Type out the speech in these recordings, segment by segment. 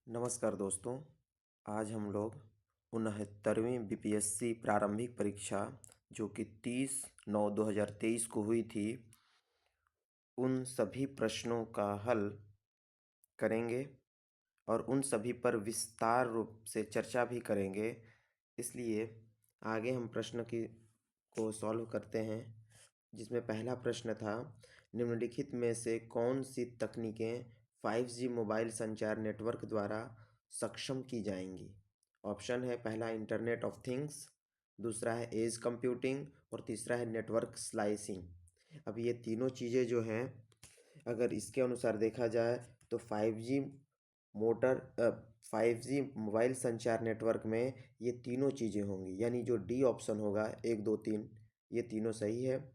नमस्कार दोस्तों। आज हम लोग 69वीं बीपीएससी प्रारंभिक परीक्षा जो कि 30/9/2023 को हुई थी, उन सभी प्रश्नों का हल करेंगे और उन सभी पर विस्तार रूप से चर्चा भी करेंगे। इसलिए आगे हम प्रश्न को सॉल्व करते हैं, जिसमें पहला प्रश्न था, निम्नलिखित में से कौन सी तकनीकें 5G मोबाइल संचार नेटवर्क द्वारा सक्षम की जाएंगी। ऑप्शन है, पहला इंटरनेट ऑफ थिंग्स, दूसरा है एज कंप्यूटिंग और तीसरा है नेटवर्क स्लाइसिंग। अब ये तीनों चीज़ें जो हैं, अगर इसके अनुसार देखा जाए तो 5G मोबाइल संचार नेटवर्क में ये तीनों चीज़ें होंगी, यानी जो डी ऑप्शन होगा 1 2 3, ये तीनों सही है।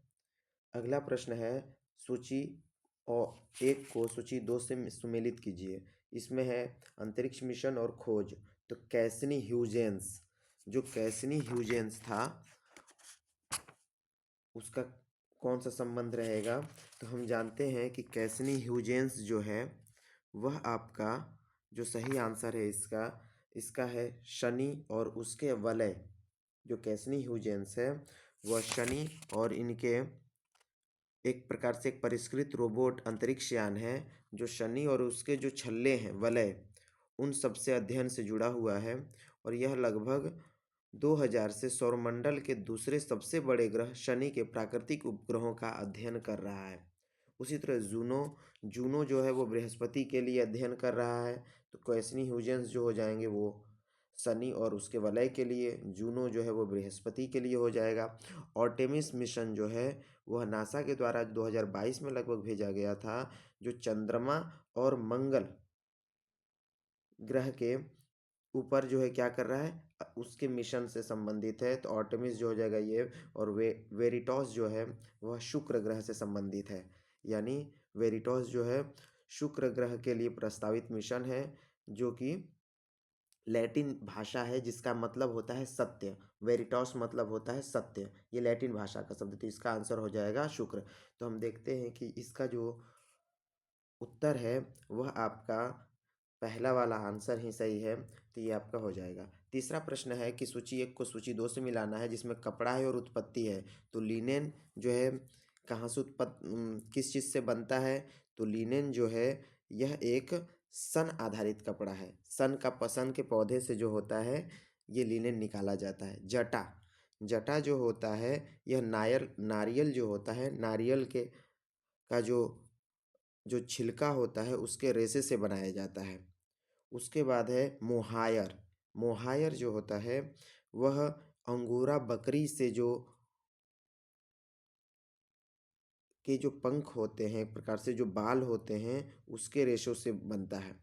अगला प्रश्न है, सूची और एक को सूची 2 से सुमेलित कीजिए। इसमें है अंतरिक्ष मिशन और खोज। तो कैसनी ह्यूजेंस था, उसका कौन सा संबंध रहेगा। तो हम जानते हैं कि कैसनी ह्यूजेंस जो है वह आपका जो सही आंसर है इसका है शनि और उसके वलय। जो कैसनी ह्यूजेंस है वह शनि और इनके एक प्रकार से एक परिष्कृत रोबोट अंतरिक्ष यान है जो शनि और उसके जो छल्ले हैं वलय, उन सबसे अध्ययन से जुड़ा हुआ है। और यह लगभग 2000 से सौरमंडल के दूसरे सबसे बड़े ग्रह शनि के प्राकृतिक उपग्रहों का अध्ययन कर रहा है। उसी तरह जूनो जो है वो बृहस्पति के लिए अध्ययन कर रहा है। तो कैसनी ह्यूजेंस जो हो जाएंगे वो शनि और उसके वलय के लिए, जूनो जो है वो बृहस्पति के लिए हो जाएगा। आर्टेमिस मिशन जो है वह नासा के द्वारा 2022 में लगभग भेजा गया था, जो चंद्रमा और मंगल ग्रह के ऊपर जो है क्या कर रहा है, उसके मिशन से संबंधित है। तो आर्टेमिस जो हो जाएगा ये, और वेरिटॉस जो है वह शुक्र ग्रह से संबंधित है। यानी वेरिटॉस जो है शुक्र ग्रह के लिए प्रस्तावित मिशन है, जो कि लैटिन भाषा है जिसका मतलब होता है सत्य। वेरिटॉस मतलब होता है सत्य, ये लैटिन भाषा का शब्द। तो इसका आंसर हो जाएगा शुक्र। तो हम देखते हैं कि इसका जो उत्तर है वह आपका पहला वाला आंसर ही सही है। तो ये आपका हो जाएगा। तीसरा प्रश्न है कि सूची 1 को सूची 2 से मिलाना है, जिसमें कपड़ा है और उत्पत्ति है। तो लिनेन जो है कहाँ से किस चीज़ से बनता है। तो लिनेन जो है यह एक सन आधारित कपड़ा है। सन के पौधे से जो होता है ये लिनेन निकाला जाता है। जटा जो होता है यह नारियल जो होता है, नारियल के का जो छिलका होता है उसके रेशे से बनाया जाता है। उसके बाद है मोहायर जो होता है वह अंगोरा बकरी से जो पंख होते हैं, एक प्रकार से जो बाल होते हैं, उसके रेशों से बनता है।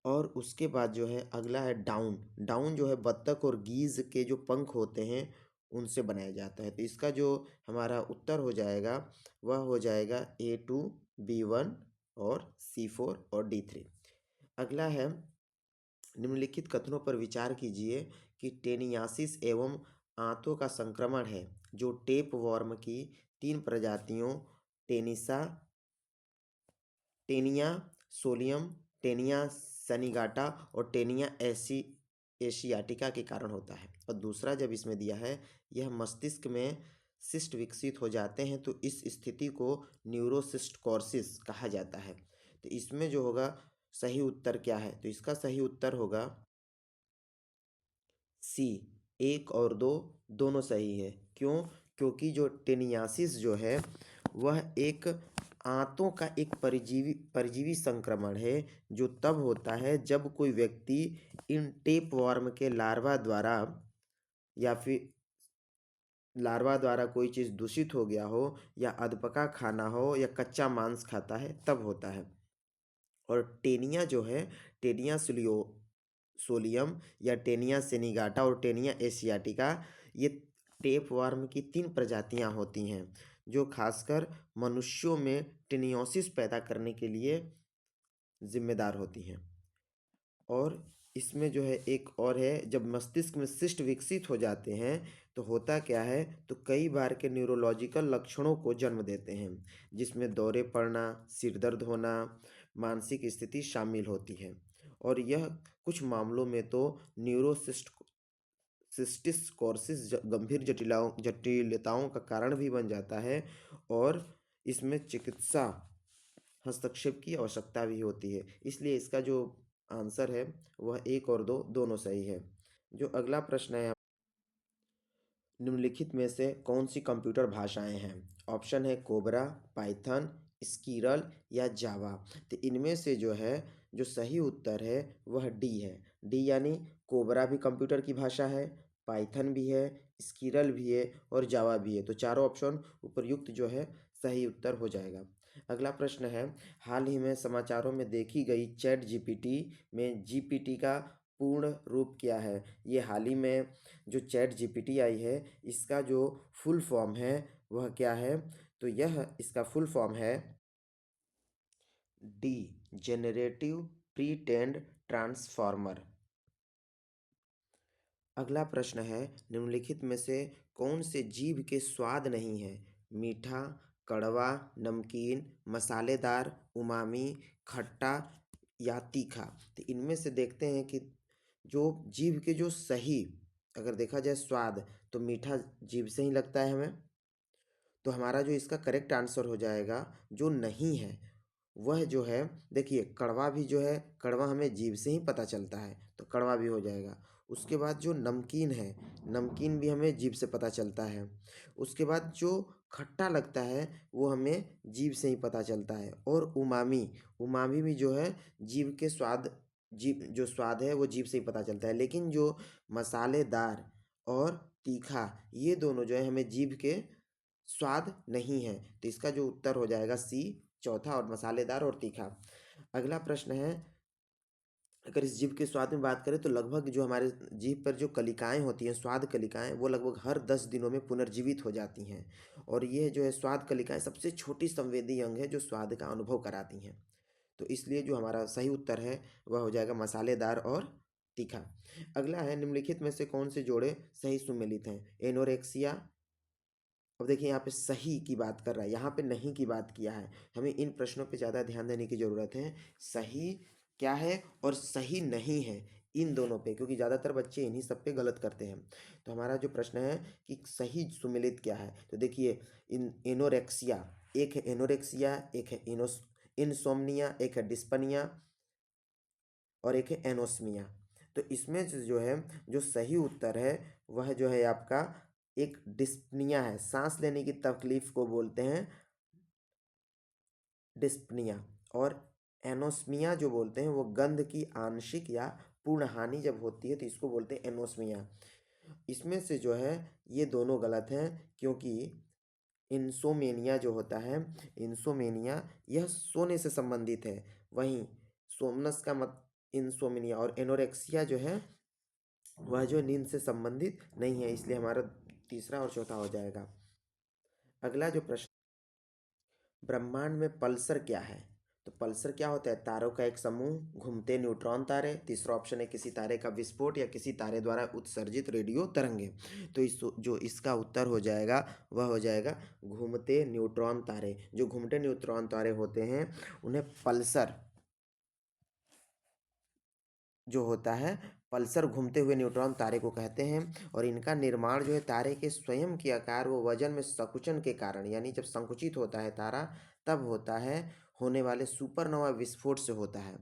और उसके बाद जो है अगला है डाउन जो है बत्तख और गीज के जो पंख होते हैं उनसे बनाया जाता है। तो इसका जो हमारा उत्तर हो जाएगा वह हो जाएगा A2, B1 और C4 और D3। अगला है, निम्नलिखित कथनों पर विचार कीजिए कि टेनियासिस एवं आंतों का संक्रमण है जो टेप वॉर्म की 3 प्रजातियों टेनिसा, टेनिया सोलियम, टेनिया सैनिगाटा और टेनिया एशियाटिका के कारण होता है। और दूसरा जब इसमें दिया है, यह मस्तिष्क में सिस्ट विकसित हो जाते हैं तो इस स्थिति को न्यूरोसिस्टकोसिस कहा जाता है। तो इसमें जो होगा सही उत्तर क्या है। तो इसका सही उत्तर होगा सी। 1 और 2 दोनों सही है। क्यों? क्योंकि जो टेनियासिस जो है वह एक आंतों का एक परजीवी संक्रमण है, जो तब होता है जब कोई व्यक्ति इन टेप वॉर्म के लार्वा द्वारा या फिर कोई चीज़ दूषित हो गया हो, या अधपका खाना हो, या कच्चा मांस खाता है, तब होता है। और टेनिया जो है, टेनिया सोलियम या टेनिया सेनिगाटा और टेनिया एशियाटिका, ये टेप वर्म की 3 प्रजातियां होती हैं जो खासकर मनुष्यों में टेनियोसिस पैदा करने के लिए जिम्मेदार होती हैं। और इसमें जो है एक और है, जब मस्तिष्क में सिस्ट विकसित हो जाते हैं तो होता क्या है, तो कई बार के न्यूरोलॉजिकल लक्षणों को जन्म देते हैं, जिसमें दौरे पड़ना, सिर दर्द होना, मानसिक स्थिति शामिल होती है और यह कुछ मामलों में तो सिस्टिस गंभीर जटिलताओं का कारण भी बन जाता है और इसमें चिकित्सा हस्तक्षेप की आवश्यकता भी होती है। इसलिए इसका जो आंसर है वह एक और दो दोनों सही है। जो अगला प्रश्न है, निम्नलिखित में से कौन सी कंप्यूटर भाषाएं हैं? ऑप्शन है कोबरा, पाइथन, स्कीरल या जावा। तो इनमें से जो है जो सही उत्तर है वह डी है। डी यानी कोबरा भी कंप्यूटर की भाषा है, पाइथन भी है, स्कीरल भी है और जावा भी है। तो चारों ऑप्शन उपयुक्त जो है सही उत्तर हो जाएगा। अगला प्रश्न है, हाल ही में समाचारों में देखी गई चैट जीपीटी में जीपीटी का पूर्ण रूप क्या है? ये हाल ही में जो चैट जीपीटी आई है इसका जो फुल फॉर्म है वह क्या है? तो यह इसका फुल फॉर्म है D, generative pre trained transformer. अगला प्रश्न है, निम्नलिखित में से कौन से जीव के स्वाद नहीं है? मीठा, कड़वा, नमकीन, मसालेदार, उमामी, खट्टा या तीखा। तो इनमें से देखते हैं कि जो जीव के जो सही अगर देखा जाए स्वाद, तो मीठा जीभ से ही लगता है हमें। तो हमारा जो इसका करेक्ट आंसर हो जाएगा जो नहीं है वह जो है, देखिए कड़वा भी जो है, कड़वा हमें जीभ से ही पता चलता है तो कड़वा भी हो जाएगा। उसके बाद जो नमकीन है, नमकीन भी हमें जीभ से पता चलता है। उसके बाद जो खट्टा लगता है वो हमें जीभ से ही पता चलता है। और उमामी, उमामी भी जो है जीभ के स्वाद, जीभ जो स्वाद है वो जीभ से ही पता चलता है। लेकिन जो मसालेदार और तीखा ये दोनों जो है हमें जीभ के स्वाद नहीं है। तो इसका जो उत्तर हो जाएगा सी, चौथा, और मसालेदार और तीखा। अगला प्रश्न है, अगर इस जीभ के स्वाद में बात करें तो लगभग जो हमारे जीभ पर जो कलिकाएं होती हैं, स्वाद कलिकाएं, वो लगभग हर 10 दिनों में पुनर्जीवित हो जाती हैं। और ये जो है स्वाद कलिकाएं सबसे छोटी संवेदी अंग है जो स्वाद का अनुभव कराती हैं। तो इसलिए जो हमारा सही उत्तर है वह हो जाएगा मसालेदार और तीखा। अगला है, निम्नलिखित में से कौन से जोड़े सही सुमेलित हैं? एनोरेक्सिया, अब देखिए यहाँ पे सही की बात कर रहा है, यहाँ पे नहीं की बात किया है। हमें इन प्रश्नों पे ज़्यादा ध्यान देने की ज़रूरत है। सही क्या है और सही नहीं है, इन दोनों पे, क्योंकि ज़्यादातर बच्चे इन्हीं सब पे गलत करते हैं। तो हमारा जो प्रश्न है कि सही सुमेलित क्या है, तो देखिए इन एनोरेक्सिया, एक है एनोरेक्सिया, एक है इनसोम्निया, एक है डिस्पनिया और एक है एनोस्मिया। तो इसमें जो है जो सही उत्तर है वह जो है आपका एक डिस्पनिया है। सांस लेने की तकलीफ को बोलते हैं डिस्पनिया। और एनोस्मिया जो बोलते हैं वो गंध की आंशिक या पूर्ण हानि जब होती है तो इसको बोलते हैं एनोस्मिया। इसमें से जो है ये दोनों गलत हैं, क्योंकि इंसोमेनिया जो होता है, इंसोमेनिया यह सोने से संबंधित है। वहीं सोमनस का मत इंसोमेनिया, और एनोरेक्सिया जो है वह जो नींद से संबंधित नहीं है। इसलिए हमारा तीसरा और चौथा हो जाएगा। अगला जो प्रश्न, ब्रह्मांड में पल्सर क्या है? तो पल्सर क्या होता है? तारों का एक समूह, घूमते न्यूट्रॉन तारे। तीसरा ऑप्शन है किसी तारे का विस्फोट या किसी तारे द्वारा उत्सर्जित रेडियो तरंगे। तो इस जो इसका उत्तर हो जाएगा वह हो जाएगा घूमते न्यूट्रॉन तारे। जो घूमते न्यूट्रॉन तारे होते हैं उन्हें पल्सर जो होता है, पल्सर घूमते हुए न्यूट्रॉन तारे को कहते हैं। और इनका निर्माण जो है तारे के स्वयं के आकार व वजन में संकुचन के कारण, यानी जब संकुचित होता है तारा तब होता है, होने वाले सुपरनोवा विस्फोट से होता है।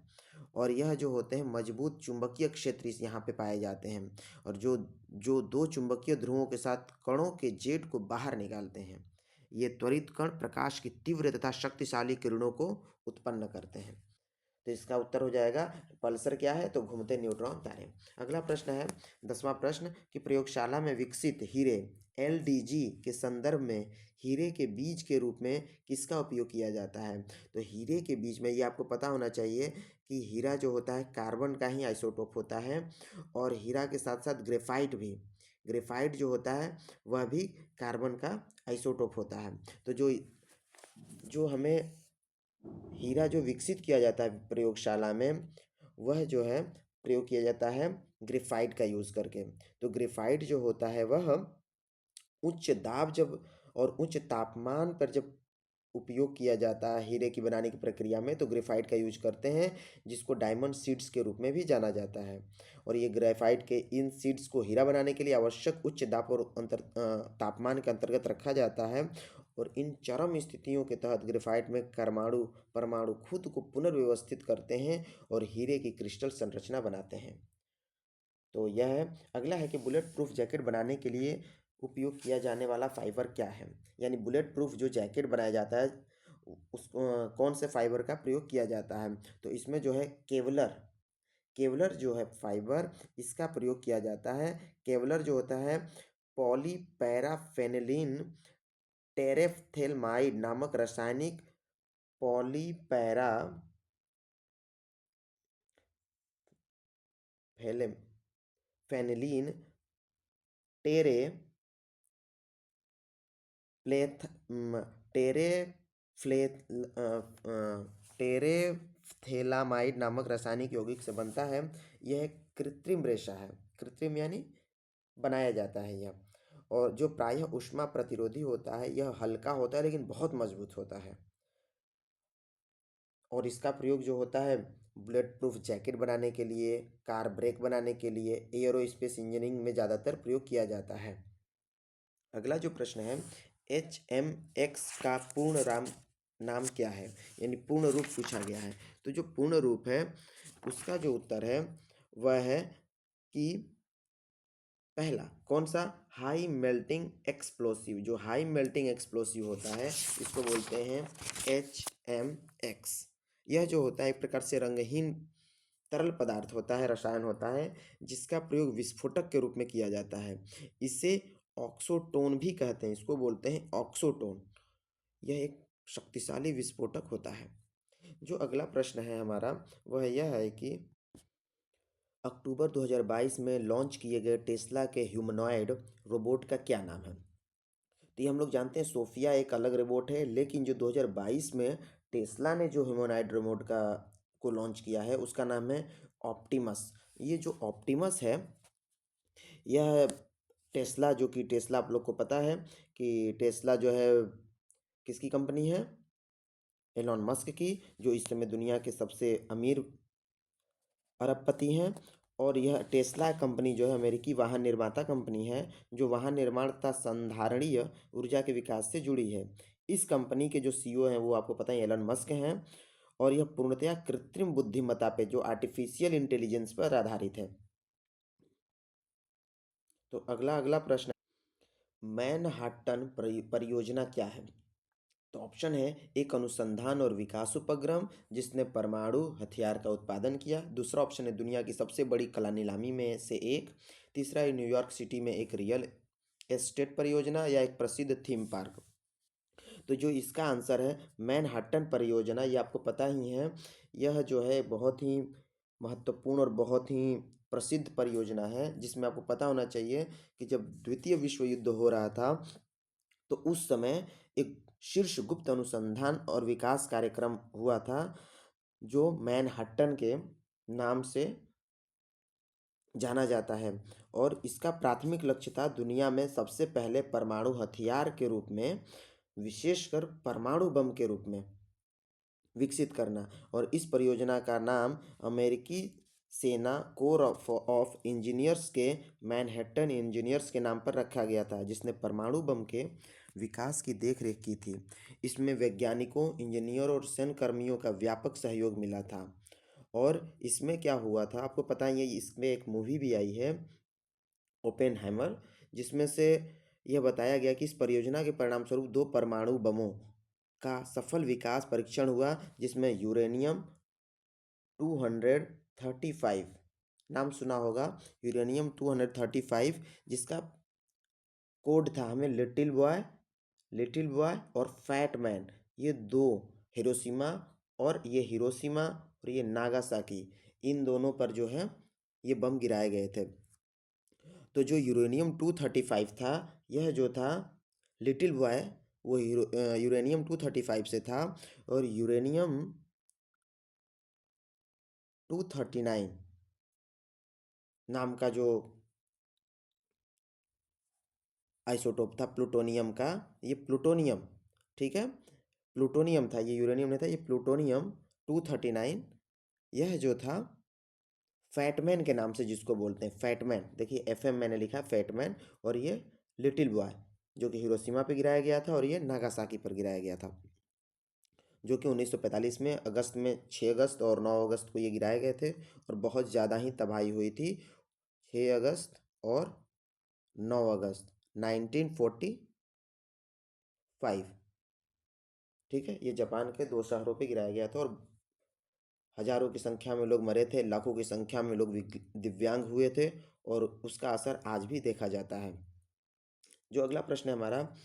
और यह जो होते हैं मजबूत चुंबकीय क्षेत्र इस यहाँ पे पाए जाते हैं, और जो जो दो चुंबकीय ध्रुवों के साथ कणों के जेट को बाहर निकालते हैं। ये त्वरित कण प्रकाश की तीव्र तथा शक्तिशाली किरणों को उत्पन्न करते हैं। तो इसका उत्तर हो जाएगा पल्सर क्या है? तो घूमते न्यूट्रॉन तारे। अगला प्रश्न है 10वां प्रश्न कि प्रयोगशाला में विकसित हीरे एलडीजी के संदर्भ में हीरे के बीज के रूप में किसका उपयोग किया जाता है? तो हीरे के बीज में, ये आपको पता होना चाहिए कि हीरा जो होता है कार्बन का ही आइसोटोप होता है, और हीरा के साथ साथ ग्रेफाइट भी, ग्रेफाइट जो होता है वह भी कार्बन का आइसोटोप होता है। तो जो जो हमें हीरा जो विकसित किया जाता है प्रयोगशाला में वह जो है प्रयोग किया जाता है ग्रेफाइट का यूज़ करके। तो ग्रेफाइट जो होता है वह उच्च दाब जब और उच्च तापमान पर जब उपयोग किया जाता है हीरे की बनाने की प्रक्रिया में, तो ग्रेफाइट का यूज करते हैं, जिसको डायमंड सीड्स के रूप में भी जाना जाता है। और ये ग्रेफाइट के इन सीड्स को हीरा बनाने के लिए आवश्यक उच्च दाब और तापमान के अंतर्गत रखा जाता है। और इन चरम स्थितियों के तहत ग्रेफाइट में परमाणु परमाणु खुद को पुनर्व्यवस्थित करते हैं और हीरे की क्रिस्टल संरचना बनाते हैं। तो यह है। अगला है कि बुलेट प्रूफ जैकेट बनाने के लिए उपयोग किया जाने वाला फाइबर क्या है। यानी बुलेट प्रूफ जो जैकेट बनाया जाता है उस कौन से फाइबर का प्रयोग किया जाता है। तो इसमें जो है केवलर केवलर जो है फाइबर, इसका प्रयोग किया जाता है। केवलर जो होता है पॉलीपैराफेनिलीन टेरेफ्थेलमाइड नामक रासायनिक पॉलीपैरा फेनिलीन टेरे प्लेथ टेरे फ्लेथ टेरेफ्थेलामाइड नामक रासायनिक यौगिक से बनता है। यह एक कृत्रिम रेशा है। कृत्रिम यानी बनाया जाता है यह। और जो प्रायः ऊष्मा प्रतिरोधी होता है, यह हल्का होता है लेकिन बहुत मजबूत होता है। और इसका प्रयोग जो होता है बुलेट प्रूफ जैकेट बनाने के लिए, कार ब्रेक बनाने के लिए, एयरोस्पेस इंजीनियरिंग में ज़्यादातर प्रयोग किया जाता है। अगला जो प्रश्न है, HMX का पूर्ण नाम क्या है। यानी पूर्ण रूप पूछा गया है। तो जो पूर्ण रूप है उसका जो उत्तर है वह है कि पहला कौन सा, हाई मेल्टिंग एक्सप्लोसिव। जो हाई मेल्टिंग एक्सप्लोसिव होता है इसको बोलते हैं HMX। यह जो होता है एक प्रकार से रंगहीन तरल पदार्थ होता है, रसायन होता है, जिसका प्रयोग विस्फोटक के रूप में किया जाता है। इसे ऑक्सोटोन भी कहते हैं, इसको बोलते हैं ऑक्सोटोन। यह एक शक्तिशाली विस्फोटक होता है। जो अगला प्रश्न है हमारा वह यह है कि अक्टूबर 2022 में लॉन्च किए गए टेस्ला के ह्यूमनॉइड रोबोट का क्या नाम है। तो ये हम लोग जानते हैं सोफिया एक अलग रोबोट है, लेकिन जो 2022 में टेस्ला ने जो ह्यूमनॉइड रोबोट को लॉन्च किया है उसका नाम है ऑप्टिमस। ये जो ऑप्टिमस है यह टेस्ला, जो कि टेस्ला आप लोग को पता है कि टेस्ला जो है किसकी कंपनी है, एलॉन मस्क की, जो इस समय दुनिया के सबसे अमीर अरबपति हैं। और यह टेस्ला कंपनी जो है अमेरिकी वाहन निर्माता कंपनी है, जो वाहन निर्माण तथा संधारणीय ऊर्जा के विकास से जुड़ी है। इस कंपनी के जो सीईओ हैं वो आपको पता है एलन मस्क हैं। और यह पूर्णतया कृत्रिम बुद्धिमत्ता पे, जो आर्टिफिशियल इंटेलिजेंस पर आधारित है। तो अगला अगला प्रश्न, मैनहट्टन परियोजना क्या है। तो ऑप्शन है, एक अनुसंधान और विकास उपक्रम जिसने परमाणु हथियार का उत्पादन किया। दूसरा ऑप्शन है, दुनिया की सबसे बड़ी कला नीलामी में से एक। तीसरा है, न्यूयॉर्क सिटी में एक रियल एस्टेट परियोजना या एक प्रसिद्ध थीम पार्क। तो जो इसका आंसर है मैनहट्टन परियोजना, ये आपको पता ही है, यह जो है बहुत ही महत्वपूर्ण और बहुत ही प्रसिद्ध परियोजना है, जिसमें आपको पता होना चाहिए कि जब द्वितीय विश्व युद्ध हो रहा था तो उस समय एक शीर्ष गुप्त अनुसंधान और विकास कार्यक्रम हुआ था, जो मैनहट्टन के नाम से जाना जाता है। और इसका प्राथमिक लक्ष्य था दुनिया में सबसे पहले परमाणु हथियार के रूप में, विशेषकर परमाणु बम के रूप में विकसित करना। और इस परियोजना का नाम अमेरिकी सेना कोर ऑफ इंजीनियर्स के मैनहट्टन इंजीनियर्स के नाम पर रखा गया था, जिसने परमाणु बम के विकास की देखरेख की थी। इसमें वैज्ञानिकों, इंजीनियर और सैन्य कर्मियों का व्यापक सहयोग मिला था। और इसमें क्या हुआ था आपको पता ही है, इसमें एक मूवी भी आई है ओपेनहाइमर, जिसमें से यह बताया गया कि इस परियोजना के परिणामस्वरूप दो परमाणु बमों का सफल विकास परीक्षण हुआ, जिसमें यूरेनियम 235 नाम सुना होगा, यूरेनियम 235, जिसका कोड था हमें लिटिल बॉय और फैट मैन। ये दो, हिरोशिमा और ये नागासाकी, इन दोनों पर जो है ये बम गिराए गए थे। तो जो यूरेनियम 235 था, यह जो था लिटिल बॉय, वो यूरेनियम 235 से था। और यूरेनियम 239 नाम का जो आइसोटोप था प्लूटोनियम का, ये प्लूटोनियम, ठीक है, प्लूटोनियम था, ये यूरेनियम नहीं था, ये प्लूटोनियम 239, यह जो था फैटमैन के नाम से जिसको बोलते हैं, फैटमैन, देखिए FM मैंने लिखा फैटमैन, और ये लिटिल बॉय जो कि हिरोशिमा पे गिराया गया था और ये नागासाकी पर गिराया गया था, जो कि 1945 में अगस्त में 6 अगस्त और 9 अगस्त को ये गिराए गए थे, और बहुत ज़्यादा ही तबाही हुई थी 6 अगस्त और 9 अगस्त 1945। ठीक है, ये जापान के 2 शहरों पे गिराया गया था, और हजारों की संख्या में लोग मरे थे, लाखों की संख्या में लोग दिव्यांग हुए थे, और उसका असर आज भी देखा जाता है। जो अगला प्रश्न है हमारा,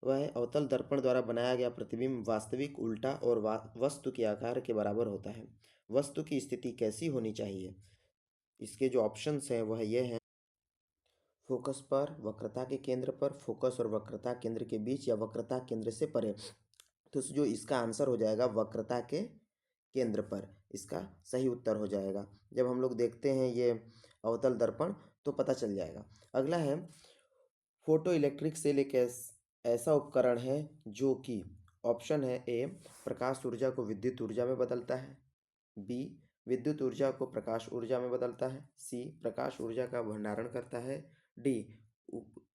वह है अवतल दर्पण द्वारा बनाया गया प्रतिबिंब वास्तविक, उल्टा और वस्तु के आकार के बराबर होता है। वस्तु की स्थिति कैसी होनी चाहिए? इसके जो ऑप्शंस हैं वह ये हैं: फोकस पर, वक्रता के केंद्र पर, फोकस और वक्रता केंद्र के बीच, या वक्रता केंद्र से परे। तो जो इसका आंसर हो जाएगा वक्रता के केंद्र पर, इसका सही उत्तर हो जाएगा। जब हम लोग देखते हैं ये अवतल दर्पण तो पता चल जाएगा। अगला है, फोटो इलेक्ट्रिक सेल एक ऐसा उपकरण है जो कि, ऑप्शन है ए, प्रकाश ऊर्जा को विद्युत ऊर्जा में बदलता है, बी, विद्युत ऊर्जा को प्रकाश ऊर्जा में बदलता है, सी, प्रकाश ऊर्जा का भंडारण करता है, डी,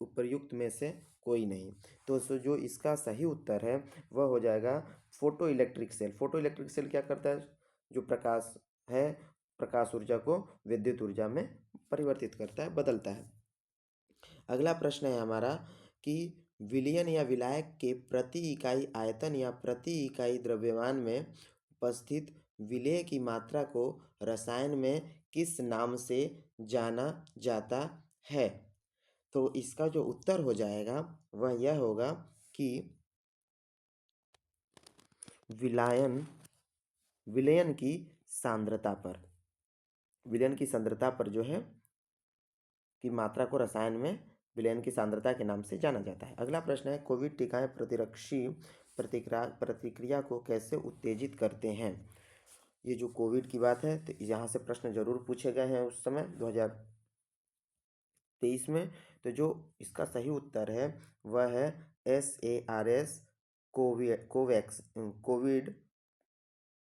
उपर्युक्त में से कोई नहीं। तो जो इसका सही उत्तर है वह हो जाएगा photoelectric cell. Photoelectric cell क्या करता है? जो प्रकाश है, प्रकाश ऊर्जा को विद्युत ऊर्जा में परिवर्तित करता है, बदलता है। अगला प्रश्न है हमारा कि विलयन या विलायक के प्रति इकाई आयतन या प्रति इकाई द्रव्यमान में उपस्थित विलेय की मात्रा को रसायन में किस नाम से जाना जाता है? तो इसका जो उत्तर हो जाएगा वह यह होगा कि विलायन विलयन की सांद्रता पर, विलयन की सांद्रता पर जो है की मात्रा को रसायन में विलयन की सांद्रता के नाम से जाना जाता है। अगला प्रश्न है, कोविड टीकाएं प्रतिरक्षी प्रतिक्रिया को कैसे उत्तेजित करते हैं? ये जो कोविड की बात है तो यहाँ से प्रश्न जरूर पूछे गए हैं उस समय 2023 में। तो जो इसका सही उत्तर है वह है SARS Covax Covid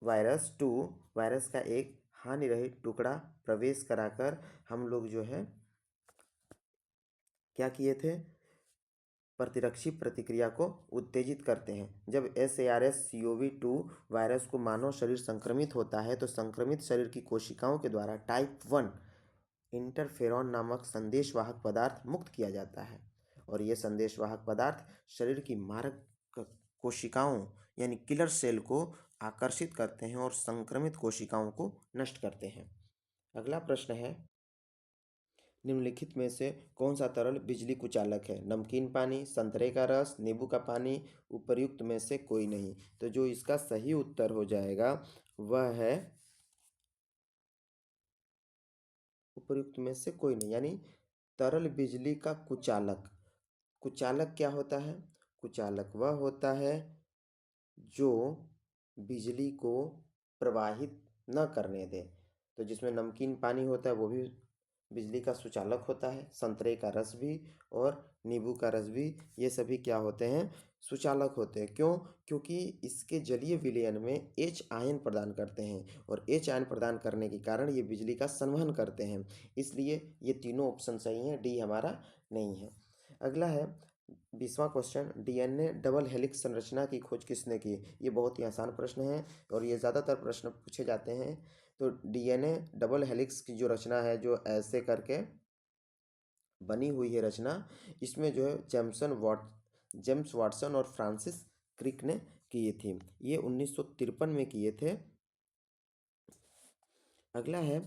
virus 2 virus का एक हानि रहित टुकड़ा प्रवेश कराकर हम लोग जो है क्या किए थे? प्रतिरक्षी प्रतिक्रिया को उत्तेजित करते हैं। जब SARS-CoV-2 वायरस को मानव शरीर संक्रमित होता है तो संक्रमित शरीर की कोशिकाओं के द्वारा टाइप 1 इंटरफेरॉन नामक संदेशवाहक पदार्थ मुक्त किया जाता है, और ये संदेशवाहक पदार्थ शरीर की मारक कोशिकाओं यानी किलर सेल को आकर्षित करते हैं और संक्रमित कोशिकाओं को नष्ट करते हैं। अगला प्रश्न है, निम्नलिखित में से कौन सा तरल बिजली कुचालक है? नमकीन पानी, संतरे का रस, नींबू का पानी, उपर्युक्त में से कोई नहीं। तो जो इसका सही उत्तर हो जाएगा वह है उपर्युक्त में से कोई नहीं, यानी तरल बिजली का कुचालक। कुचालक क्या होता है? कुचालक वह होता है जो बिजली को प्रवाहित न करने दे। तो जिसमें नमकीन पानी होता है वो भी बिजली का सुचालक होता है, संतरे का रस भी और नींबू का रस भी, ये सभी क्या होते हैं? सुचालक होते हैं। क्यों? क्योंकि इसके जलीय विलयन में H आयन प्रदान करते हैं, और H आयन प्रदान करने के कारण ये बिजली का संवहन करते हैं, इसलिए ये तीनों ऑप्शन सही हैं, डी हमारा नहीं है। अगला है 20वां क्वेश्चन, DNA डबल हेलिक्स संरचना की खोज किसने की? ये बहुत ही आसान प्रश्न है और ये ज़्यादातर प्रश्न पूछे जाते हैं। तो DNA डबल हेलिक्स की जो रचना है, जो ऐसे करके बनी हुई है रचना, इसमें जो है जेम्स वाटसन और फ्रांसिस क्रिक ने किए थे। ये 1953 में किए थे। अगला है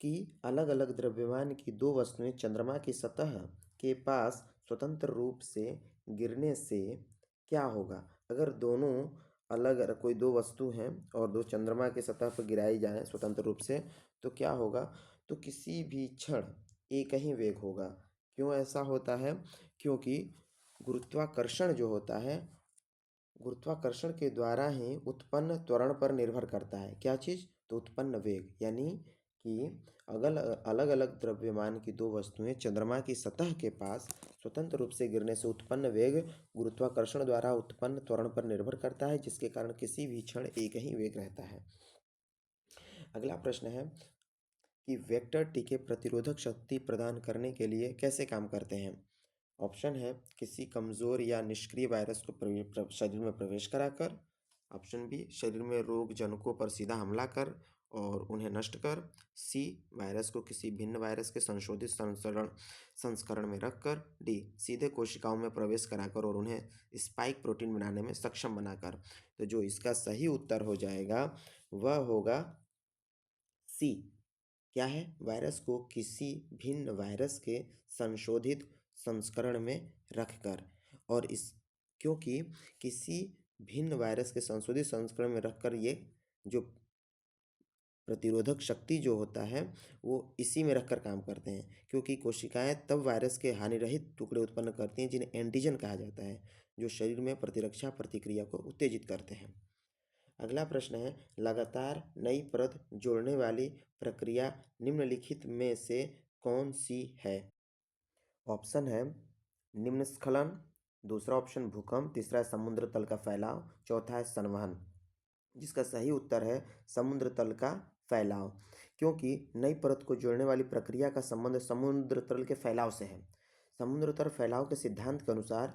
कि अलग अलग द्रव्यमान की दो वस्तुएं चंद्रमा की सतह के पास स्वतंत्र रूप से गिरने से क्या होगा? अगर दोनों अगर कोई दो वस्तु हैं और दो चंद्रमा की सतह पर गिराई जाए स्वतंत्र रूप से तो क्या होगा? तो किसी भी क्षण एक ही वेग होगा। क्यों ऐसा होता है? क्योंकि गुरुत्वाकर्षण जो होता है, गुरुत्वाकर्षण के द्वारा ही उत्पन्न त्वरण पर निर्भर करता है। क्या चीज़? तो उत्पन्न वेग, यानी कि अलग अलग द्रव्यमान की दो वस्तुएं चंद्रमा की सतह के पास स्वतंत्र रूप से गिरने से उत्पन्न वेग गुरुत्वाकर्षण द्वारा उत्पन्न त्वरण पर निर्भर करता है, जिसके कारण किसी भी क्षण एक ही वेग रहता है। अगला प्रश्न है कि वेक्टर टीके प्रतिरोधक शक्ति प्रदान करने के लिए कैसे काम करते हैं। ऑप्शन है किसी कमजोर या निष्क्रिय वायरस को शरीर में प्रवेश कराकर। ऑप्शन बी शरीर में रोग जनकों पर सीधा हमला कर और उन्हें नष्ट कर। सी वायरस को किसी भिन्न वायरस के संशोधित संस्करण संस्करण में रखकर। डी सीधे कोशिकाओं में प्रवेश कराकर और उन्हें स्पाइक प्रोटीन बनाने में सक्षम बनाकर। तो जो इसका सही उत्तर हो जाएगा वह होगा सी। क्या है? वायरस को किसी भिन्न वायरस के संशोधित संस्करण में रखकर। और इस क्योंकि किसी भिन्न वायरस के संशोधित संस्करण में रखकर ये जो प्रतिरोधक शक्ति जो होता है वो इसी में रखकर काम करते हैं, क्योंकि कोशिकाएं तब वायरस के हानिरहित टुकड़े उत्पन्न करती हैं जिन्हें एंटीजन कहा जाता है, जो शरीर में प्रतिरक्षा प्रतिक्रिया को उत्तेजित करते हैं। अगला प्रश्न है लगातार नई परत जोड़ने वाली प्रक्रिया निम्नलिखित में से कौन सी है। ऑप्शन है निम्नस्खलन, दूसरा ऑप्शन भूकंप, तीसरा है समुद्र तल का फैलाव, चौथा है संवहन। जिसका सही उत्तर है समुद्र तल का फैलाव, क्योंकि नई परत को जोड़ने वाली प्रक्रिया का संबंध समुद्र तल के फैलाव से है। समुद्र तल फैलाव के सिद्धांत के अनुसार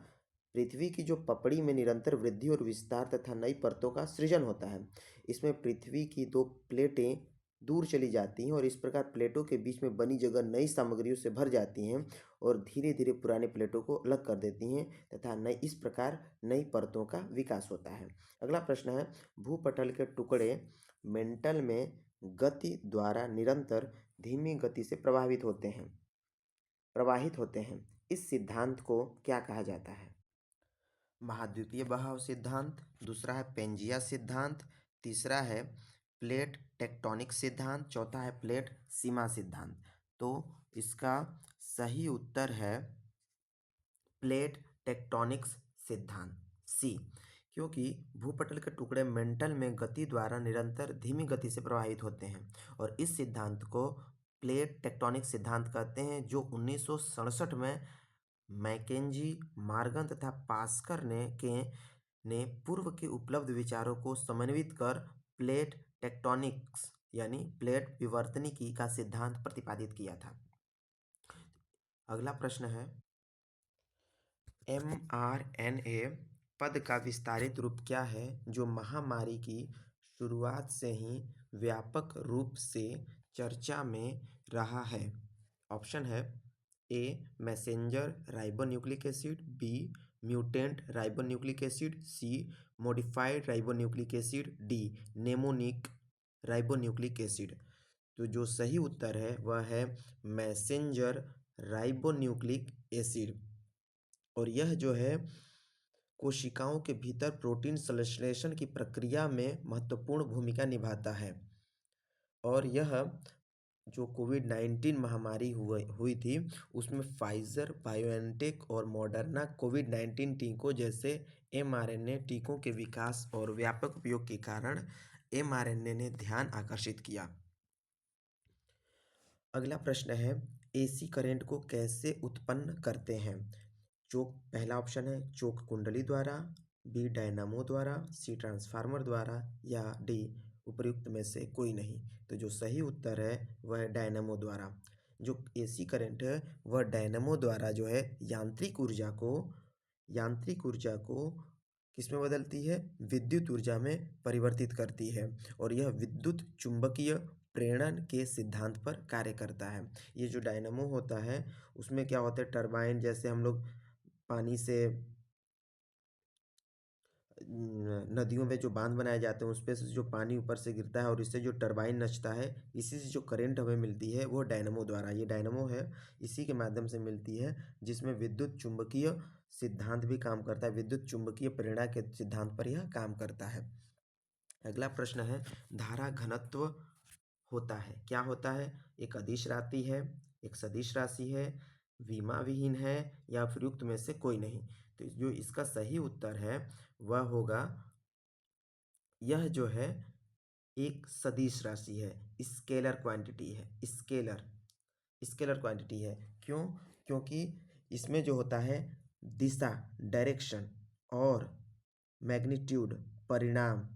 पृथ्वी की जो पपड़ी में निरंतर वृद्धि और विस्तार तथा नई परतों का सृजन होता है। इसमें पृथ्वी की दो प्लेटें दूर चली जाती हैं और इस प्रकार प्लेटों के बीच में बनी जगह नई सामग्रियों से भर जाती हैं और धीरे धीरे पुराने प्लेटों को अलग कर देती हैं तथा नई इस प्रकार नई परतों का विकास होता है। अगला प्रश्न है भूपटल के टुकड़े मेंटल में गति द्वारा निरंतर धीमी गति से प्रवाहित होते हैं। इस सिद्धांत को क्या कहा जाता है। महाद्वीपीय बहाव सिद्धांत, दूसरा है पेंजिया सिद्धांत, तीसरा है प्लेट टेक्टोनिक सिद्धांत, चौथा है प्लेट सीमा सिद्धांत। तो इसका सही उत्तर है प्लेट टेक्टोनिक्स सिद्धांत सी, क्योंकि भूपटल के टुकड़े मेंटल में गति द्वारा निरंतर धीमी गति से प्रवाहित होते हैं और इस सिद्धांत को प्लेट टेक्टोनिक सिद्धांत कहते हैं, जो 1967 में मैकेंजी, मॉर्गन तथा पास्कर ने पूर्व के उपलब्ध विचारों को समन्वित कर प्लेट टेक्टोनिक्स यानी प्लेट विवर्तनिकी का सिद्धांत प्रतिपादित किया था। अगला प्रश्न है mRNA पद का विस्तारित रूप क्या है जो महामारी की शुरुआत से ही व्यापक रूप से चर्चा में रहा है। ऑप्शन है a messenger ribonucleic acid, b mutant ribonucleic acid, c modified ribonucleic acid, d mnemonic ribonucleic acid. तो जो सही उत्तर है वह है मैसेंजर राइबोन्यूक्लिक एसिड और यह जो है कोशिकाओं के भीतर प्रोटीन संश्लेषण की प्रक्रिया में महत्वपूर्ण भूमिका निभाता है। और यह जो कोविड-19 महामारी हुई थी उसमें फाइजर, बायोएनटेक और मॉडर्ना कोविड-19 टीकों जैसे mRNA टीकों के विकास और व्यापक उपयोग के कारण mRNA ने ध्यान आकर्षित किया। अगला प्रश्न है एसी करंट को कैसे उत्पन्न करते हैं। चोक पहला ऑप्शन है चोक कुंडली द्वारा, बी डायनामो द्वारा, सी ट्रांसफार्मर द्वारा या डी उपर्युक्त में से कोई नहीं। तो जो सही उत्तर है वह है डायनामो द्वारा। जो एसी करंट है वह डायनामो द्वारा जो है यांत्रिक ऊर्जा को किसमें बदलती है, विद्युत ऊर्जा में परिवर्तित करती है और यह विद्युत चुंबकीय प्रेरण के सिद्धांत पर कार्य करता है। ये जो डायनामो होता है उसमें क्या होता है, टरबाइन जैसे हम लोग पानी से नदियों में जो बांध बनाए जाते हैं उस पे से जो पानी ऊपर से गिरता है और इससे जो टरबाइन नचता है, इसी से जो करंट हमें मिलती है वो डायनामो द्वारा, ये डायनामो है इसी के माध्यम से मिलती है, जिसमें विद्युत चुंबकीय सिद्धांत भी काम करता है, विद्युत चुंबकीय प्रेरणा के सिद्धांत पर यह काम करता है। अगला प्रश्न है धारा घनत्व होता है क्या होता है, एक अदिश राशि है, एक सदिश राशि है, विमा विहीन है या उपयुक्त में से कोई नहीं। तो जो इसका सही उत्तर है वह होगा यह जो है एक सदिश राशि है, स्केलर क्वांटिटी है, स्केलर स्केलर क्वांटिटी है। क्यों? क्योंकि इसमें जो होता है दिशा, डायरेक्शन और मैग्नीट्यूड, परिणाम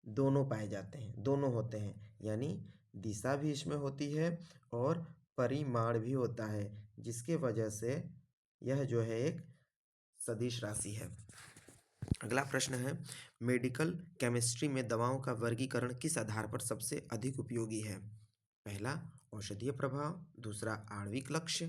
दोनों पाए जाते हैं, दोनों होते हैं। यानी दिशा भी इसमें होती है और परिमाण भी होता है, जिसके वजह से यह जो है एक सदिश राशि है। अगला प्रश्न है, मेडिकल केमिस्ट्री में दवाओं का वर्गीकरण किस आधार पर सबसे अधिक उपयोगी है? पहला, औषधीय प्रभाव, दूसरा, आणविक लक्ष्य,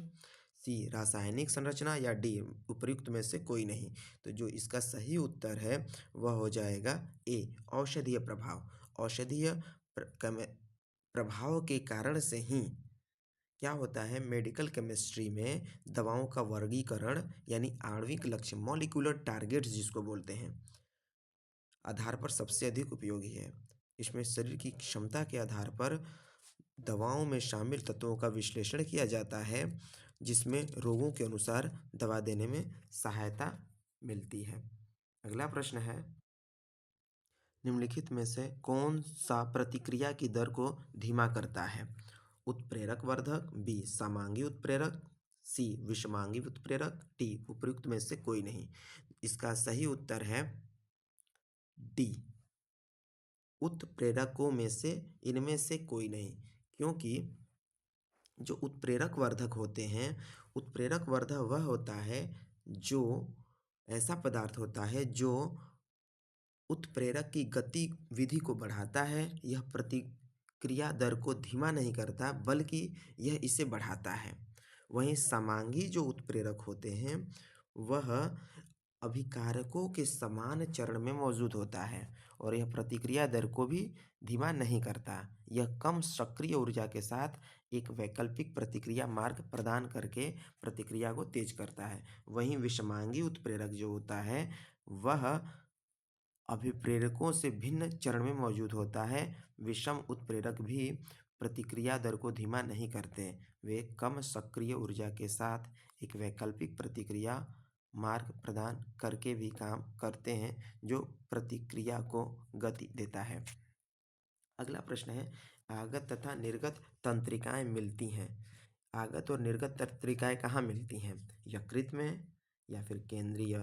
सी, रासायनिक संरचना, या डी, उपर्युक्त में से कोई नहीं। तो जो इसका सही उत्तर है वह हो जाएगा ए, औषधीय प्रभाव। औषधीय प्रभाव के कारण से ही क्या होता है, मेडिकल केमिस्ट्री में दवाओं का वर्गीकरण यानी आणविक लक्ष्य, मॉलिक्यूलर टारगेट्स जिसको बोलते हैं, आधार पर सबसे अधिक उपयोगी है। इसमें शरीर की क्षमता के आधार पर दवाओं में शामिल तत्वों का विश्लेषण किया जाता है, जिसमें रोगों के अनुसार दवा देने में सहायता मिलती है। अगला प्रश्न है, निम्नलिखित में से कौन सा प्रतिक्रिया की दर को धीमा करता है? उत्प्रेरक वर्धक, बी, समांगी उत्प्रेरक, सी, विषमांगी उत्प्रेरक, डी, उपर्युक्त में से कोई नहीं। इसका सही उत्तर है डी, उत्प्रेरकों में से इनमें से कोई नहीं। क्योंकि जो उत्प्रेरक वर्धक होते हैं, उत्प्रेरक वर्धक वह होता है जो ऐसा पदार्थ होता है जो उत्प्रेरक की गतिविधि को बढ़ाता है। यह प्रतिक्रिया दर को धीमा नहीं करता, बल्कि यह इसे बढ़ाता है। वहीं समांगी जो उत्प्रेरक होते हैं वह अभिकारकों के समान चरण में मौजूद होता है और यह प्रतिक्रिया दर को भी धीमा नहीं करता। यह कम सक्रिय ऊर्जा के साथ एक वैकल्पिक प्रतिक्रिया मार्ग प्रदान करके प्रतिक्रिया को तेज करता है। वहीं विषमांगी उत्प्रेरक जो होता है वह अभिप्रेरकों से भिन्न चरण में मौजूद होता है। विषम उत्प्रेरक भी प्रतिक्रिया दर को धीमा नहीं करते, वे कम सक्रिय ऊर्जा के साथ एक वैकल्पिक प्रतिक्रिया मार्ग प्रदान करके भी काम करते हैं, जो प्रतिक्रिया को गति देता है। अगला प्रश्न है, आगत तथा निर्गत तंत्रिकाएं मिलती हैं। आगत और निर्गत तंत्रिकाएं कहाँ मिलती हैं? यकृत में, या फिर केंद्रीय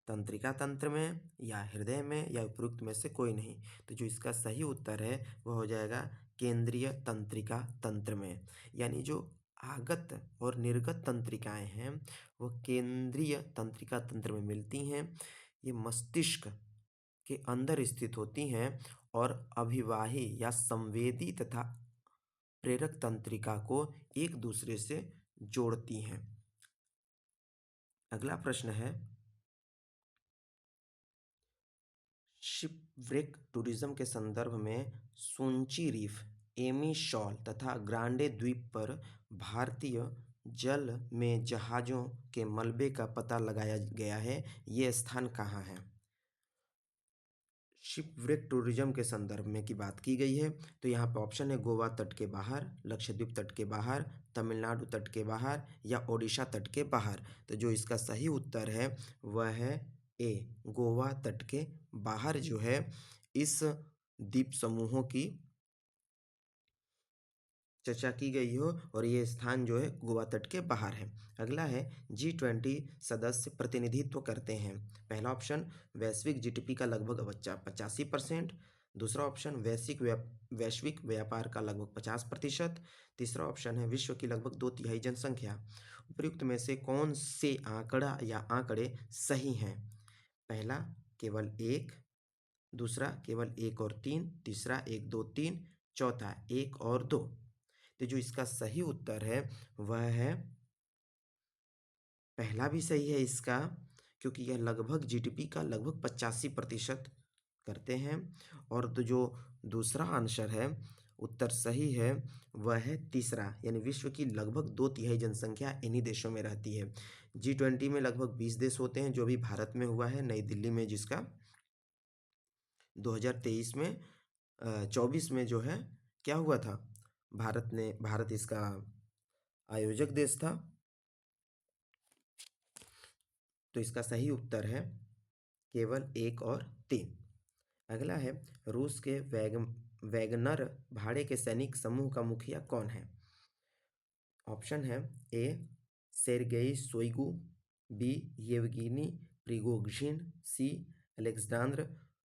तंत्रिका तंत्र में, या हृदय में, या उपरोक्त में से कोई नहीं। तो जो इसका सही उत्तर है वह हो जाएगा केंद्रीय तंत्रिका तंत्र में। यानी जो आगत और निर्गत तंत्रिकाएं हैं वह केंद्रीय तंत्रिका तंत्र में मिलती हैं। ये मस्तिष्क के अंदर स्थित होती हैं और अभिवाही या संवेदी तथा प्रेरक तंत्रिका को एक दूसरे से जोड़ती हैं। अगला प्रश्न है, शिपव्रेक टूरिज्म के संदर्भ में सोंची रीफ, एमी शॉल तथा ग्रांडे द्वीप पर भारतीय जल में जहाज़ों के मलबे का पता लगाया गया है। ये स्थान कहाँ है? शिपव्रेक टूरिज्म के संदर्भ में की बात की गई है, तो यहाँ पे ऑप्शन है गोवा तट के बाहर, लक्षद्वीप तट के बाहर, तमिलनाडु तट के बाहर, या ओडिशा तट के बाहर। तो जो इसका सही उत्तर है वह है ए, गोवा तट के बाहर जो है इस द्वीप समूहों की चर्चा की गई हो और ये स्थान जो है गोवा तट के बाहर है। अगला है, G20 सदस्य प्रतिनिधित्व करते हैं। पहला ऑप्शन, वैश्विक जीडीपी का लगभग 85%। दूसरा ऑप्शन, वैश्विक व्यापार का लगभग 50%। तीसरा ऑप्शन है, विश्व की लगभग 2/3 जनसंख्या। उपयुक्त में से कौन से आंकड़ा या आंकड़े सही हैं? पहला, केवल 1, दूसरा केवल 1 और 3, तीसरा 1, 2, 3, चौथा 1 और 2। तो जो इसका सही उत्तर है वह है पहला भी सही है इसका, क्योंकि यह लगभग जीडीपी का लगभग 85% करते हैं। और तो जो दूसरा आंसर है, उत्तर सही है, वह है तीसरा, यानी विश्व की लगभग 2/3 जनसंख्या इन्हीं देशों में रहती है। G20 में लगभग 20 देश होते हैं, जो भी भारत में हुआ है नई दिल्ली में, जिसका 2023 में 24 में जो है क्या हुआ था, भारत इसका आयोजक देश था। तो इसका सही उत्तर है केवल 1 और 3। अगला है, रूस के वैगनर भाड़े के सैनिक समूह का मुखिया कौन है? ऑप्शन है A Sergei Shoigu, B Yevgeny Prigozhin, C Alexander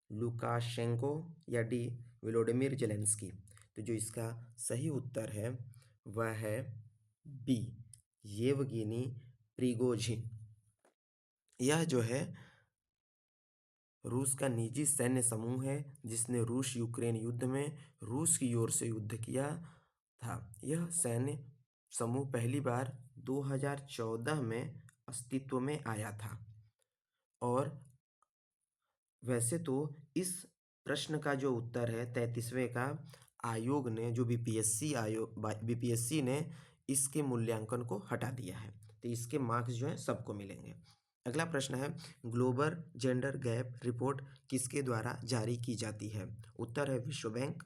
Lukashenko या डी व्लादिमीर जेलेंस्की। तो जो इसका सही उत्तर है वह है बी येवगेनी प्रिगोजिन। यह जो है रूस का निजी सैन्य समूह है जिसने रूस यूक्रेन युद्ध में रूस की ओर से युद्ध किया था। यह सैन्य समूह पहली बार 2014 में अस्तित्व में आया था। और वैसे तो इस प्रश्न का जो उत्तर है 33वें का, आयोग ने जो बीपीएससी ने इसके मूल्यांकन को हटा दिया है, तो इसके मार्क्स जो है सबको मिलेंगे। अगला प्रश्न है, ग्लोबल जेंडर गैप रिपोर्ट किसके द्वारा जारी की जाती है? उत्तर है विश्व बैंक,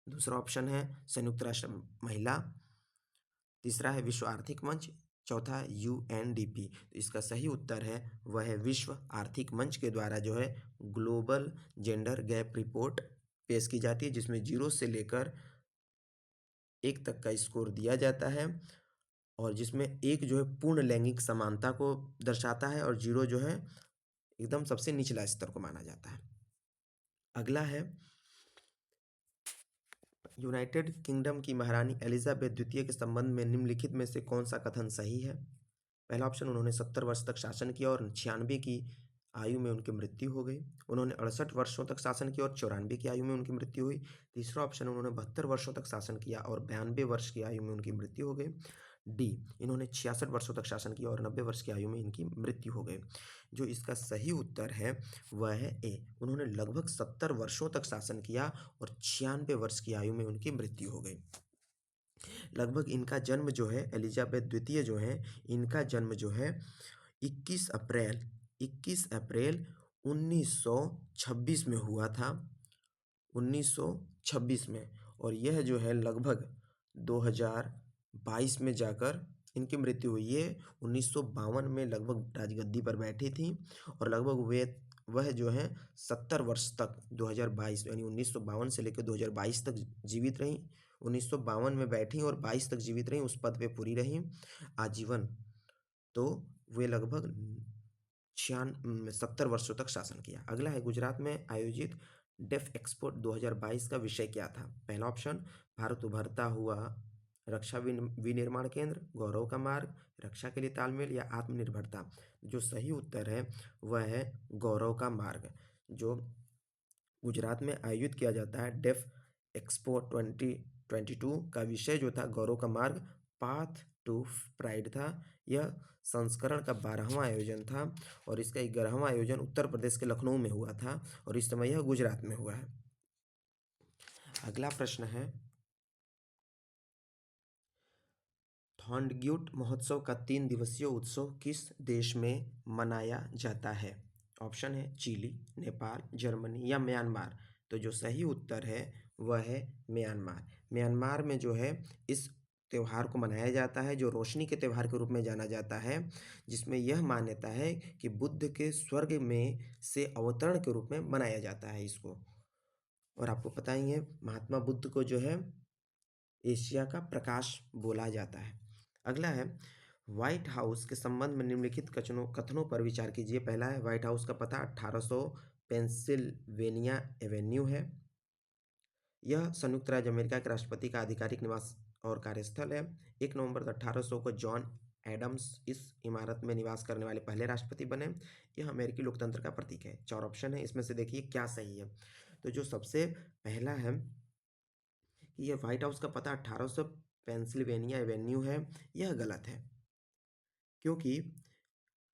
दूसरा ऑप्शन है संयुक्त राष्ट्र महिला, तीसरा है विश्व आर्थिक मंच, चौथा यूएनडीपी। तो इसका सही उत्तर है वह है विश्व आर्थिक मंच के द्वारा जो है ग्लोबल जेंडर गैप रिपोर्ट पेश की जाती है, जिसमें 0 से लेकर 1 तक का स्कोर दिया जाता है, और जिसमें 1 जो है पूर्ण लैंगिक समानता को दर्शाता है और 0 जो है एकदम सबसे निचला स्तर को माना जाता है। अगला है, यूनाइटेड किंगडम की महारानी एलिजाबेथ द्वितीय के संबंध में निम्नलिखित में से कौन सा कथन सही है? पहला ऑप्शन, उन्होंने 70 वर्ष तक शासन किया और 96 की आयु में उनकी मृत्यु हो गई। उन्होंने 68 वर्षों तक शासन किया और 94 की आयु में उनकी मृत्यु हुई। तीसरा ऑप्शन, उन्होंने 72 वर्षों तक शासन किया और 92 वर्ष की आयु में उनकी मृत्यु हो गई। डी, इन्होंने 66 वर्षों तक शासन किया और 90 वर्ष की आयु में इनकी मृत्यु हो गई। जो इसका सही उत्तर है वह है ए, उन्होंने लगभग 70 वर्षों तक शासन किया और 96 वर्ष की आयु में उनकी मृत्यु हो गई। लगभग इनका जन्म जो है, एलिजाबेथ द्वितीय जो है, इनका जन्म जो है 21 अप्रैल 1926 में हुआ था, 1926 में। और यह जो है लगभग 2022 में जाकर इनकी मृत्यु हुई। ये 1952 में लगभग राजगद्दी पर बैठी थी और लगभग वह जो है 70 वर्ष तक 2022 यानी 1952 से लेकर 2022 तक जीवित रहीं। 1952 में बैठी और 22 तक जीवित रहीं, उस पद पे पूरी रहीं आजीवन। तो वे लगभग 70 वर्षों तक शासन किया। अगला है, गुजरात में आयोजित डेफ एक्सपो 2022 का विषय क्या था? पहला ऑप्शन, भारत उभरता हुआ रक्षा विनिर्माण केंद्र, गौरव का मार्ग, रक्षा के लिए तालमेल या आत्मनिर्भरता। जो सही उत्तर है वह है गौरव का मार्ग। जो गुजरात में आयोजित किया जाता है डेफ एक्सपो 2022 का विषय जो था गौरव का मार्ग, पाथ टू प्राइड था। यह संस्करण का 12वां आयोजन था और इसका 11वां आयोजन उत्तर प्रदेश के लखनऊ में हुआ था और इस समय यह गुजरात में हुआ है। अगला प्रश्न है, थॉन्डग्यूट महोत्सव का 3 दिवसीय उत्सव किस देश में मनाया जाता है? ऑप्शन है चिली, नेपाल, जर्मनी या म्यांमार। तो जो सही उत्तर है वह है म्यांमार। म्यांमार में जो है इस त्यौहार को मनाया जाता है, जो रोशनी के त्यौहार के रूप में जाना जाता है, जिसमें यह मान्यता है कि बुद्ध के स्वर्ग में से अवतरण के रूप में मनाया जाता है इसको। और आपको पता ही है महात्मा बुद्ध को जो है एशिया का प्रकाश बोला जाता है। अगला है, व्हाइट हाउस के संबंध में निम्नलिखित कथनों पर विचार कीजिए। पहला है, व्हाइट हाउस का पता 1800 पेंसिल्वेनिया एवेन्यू है। यह संयुक्त राज्य अमेरिका के राष्ट्रपति का आधिकारिक निवास और कार्यस्थल है। 1 नवंबर 1800 को जॉन एडम्स इस इमारत में निवास करने वाले पहले राष्ट्रपति बने। यह अमेरिकी लोकतंत्र का प्रतीक है। 4 ऑप्शन है, इसमें से देखिए क्या सही है। तो जो सबसे पहला है कि यह व्हाइट हाउस का पता 1800 पेंसिल्वेनिया एवेन्यू है, यह गलत है, क्योंकि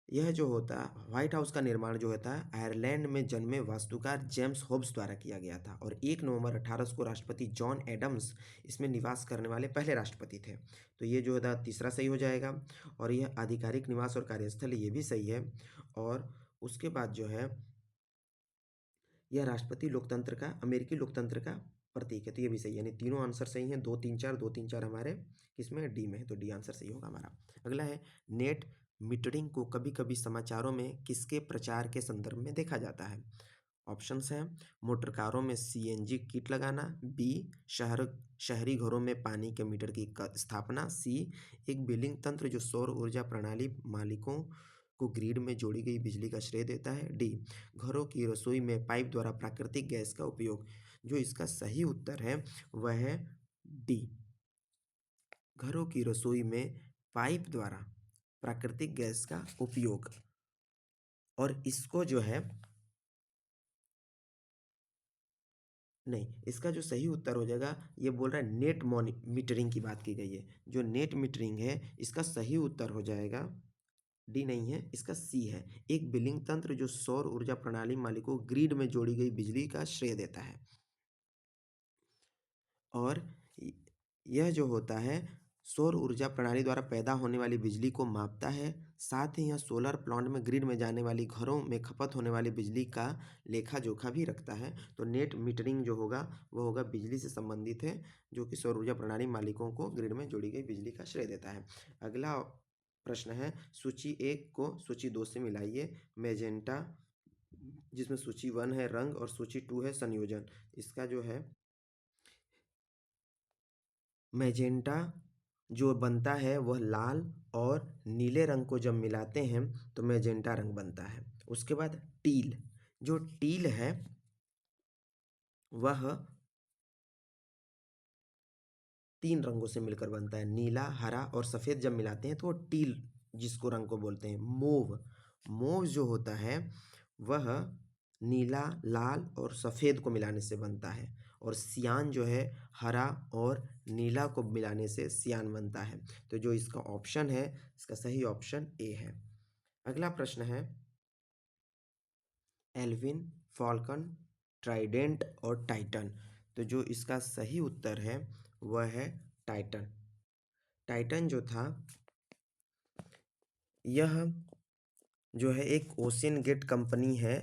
यह जो होता व्हाइट हाउस का निर्माण जो होता है आयरलैंड में जन्मे वास्तुकार जेम्स होब्स द्वारा किया गया था और 1 नवंबर 1800 को राष्ट्रपति जॉन एडम्स इसमें निवास करने वाले पहले राष्ट्रपति थे। तो ये जो है तीसरा सही हो जाएगा। और यह आधिकारिक निवास और कार्यस्थल ये भी सही है। और उसके बाद जो है यह राष्ट्रपति लोकतंत्र का, अमेरिकी लोकतंत्र का प्रतीक है, तो ये भी सही है। यानी तीनों आंसर सही हैं, 2 3 4 2 3 4 हमारे किसमें डी में है, तो डी आंसर सही होगा हमारा। अगला है, नेट मीटरिंग को कभी कभी समाचारों में किसके प्रचार के संदर्भ में देखा जाता है? ऑप्शंस हैं मोटर कारों में सीएनजी किट लगाना, बी शहरी घरों में पानी के मीटर की स्थापना, सी एक बिलिंग तंत्र जो सौर ऊर्जा प्रणाली मालिकों को ग्रिड में जोड़ी गई बिजली का श्रेय देता है, डी घरों की रसोई में पाइप द्वारा प्राकृतिक गैस का उपयोग। जो इसका सही उत्तर है वह है डी घरों की रसोई में पाइप द्वारा प्राकृतिक गैस का उपयोग। और इसको जो है नहीं, इसका जो सही उत्तर हो जाएगा, ये बोल रहा है नेट मीटरिंग की बात की गई है। जो नेट मीटरिंग है इसका सही उत्तर हो जाएगा डी नहीं है, इसका सी है। एक बिलिंग तंत्र जो सौर ऊर्जा प्रणाली मालिकों ग्रिड में जोड़ी गई बिजली का श्रेय देता है। और यह जो होता है सौर ऊर्जा प्रणाली द्वारा पैदा होने वाली बिजली को मापता है। साथ ही यह सोलर प्लांट में ग्रिड में जाने वाली घरों में खपत होने वाली बिजली का लेखा जोखा भी रखता है। तो नेट मीटरिंग जो होगा वो होगा बिजली से संबंधित है, जो कि सौर ऊर्जा प्रणाली मालिकों को ग्रिड में जोड़ी गई बिजली का श्रेय देता है। अगला प्रश्न है सूची 1 को सूची 2 से मिलाइए। मैजेंटा, जिसमें सूची 1 है रंग और सूची 2 है संयोजन। इसका जो है मैजेंटा जो बनता है वह लाल और नीले रंग को जब मिलाते हैं तो मैजेंटा रंग बनता है। उसके बाद टील, जो टील है वह 3 रंगों से मिलकर बनता है, नीला, हरा और सफ़ेद जब मिलाते हैं तो वो टील जिसको रंग को बोलते हैं। मोव, मोव जो होता है वह नीला, लाल और सफ़ेद को मिलाने से बनता है। और सियान जो है हरा और नीला को मिलाने से सियान बनता है। तो जो इसका ऑप्शन है, इसका सही ऑप्शन ए है। अगला प्रश्न है एल्विन, फॉल्कन, ट्राइडेंट और टाइटन। तो जो इसका सही उत्तर है वह है टाइटन। टाइटन जो था यह जो है एक ओशियन गेट कंपनी है,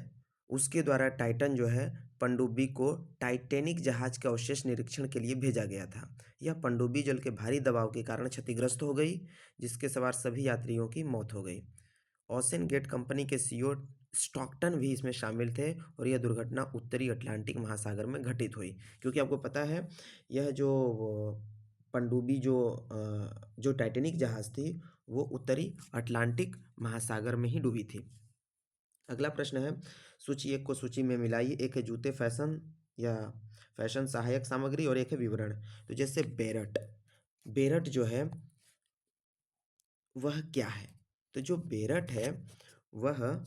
उसके द्वारा टाइटन जो है पनडुब्बी को टाइटैनिक जहाज के अवशेष निरीक्षण के लिए भेजा गया था। यह पनडुब्बी जल के भारी दबाव के कारण क्षतिग्रस्त हो गई, जिसके सवार सभी यात्रियों की मौत हो गई। ओशियन गेट कंपनी के सीईओ स्टॉकटन भी इसमें शामिल थे और यह दुर्घटना उत्तरी अटलांटिक महासागर में घटित हुई। क्योंकि आपको पता है यह जो पनडुब्बी जो टाइटैनिक जहाज थी वो उत्तरी अटलांटिक महासागर में ही डूबी थी। अगला प्रश्न है सूची 1 को सूची में मिलाइए। एक है जूते फैशन या फैशन सहायक सामग्री और एक है विवरण। तो जैसे बेरट, बेरट जो है वह क्या है? तो जो बेरट है वह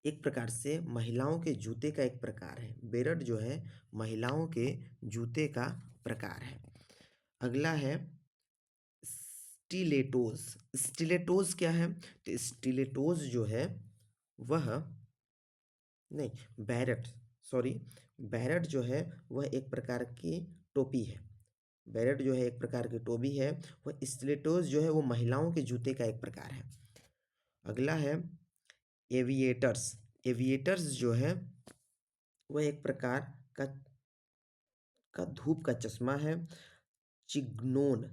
एक प्रकार से महिलाओं के जूते का एक प्रकार है। बेरट जो है महिलाओं के जूते का प्रकार है। अगला है स्टिलेटोज। स्टिलेटोज क्या है? तो स्टिलेटोज जो है वह नहीं बैरट, सॉरी, बैरट जो है वह एक प्रकार की टोपी है। बैरट जो है एक प्रकार की टोपी है। वह स्टिलेटोज जो है वो महिलाओं के जूते का एक प्रकार है। अगला है एविएटर्स। एविएटर्स जो है वह एक प्रकार का धूप का चश्मा है। चिग्नोन,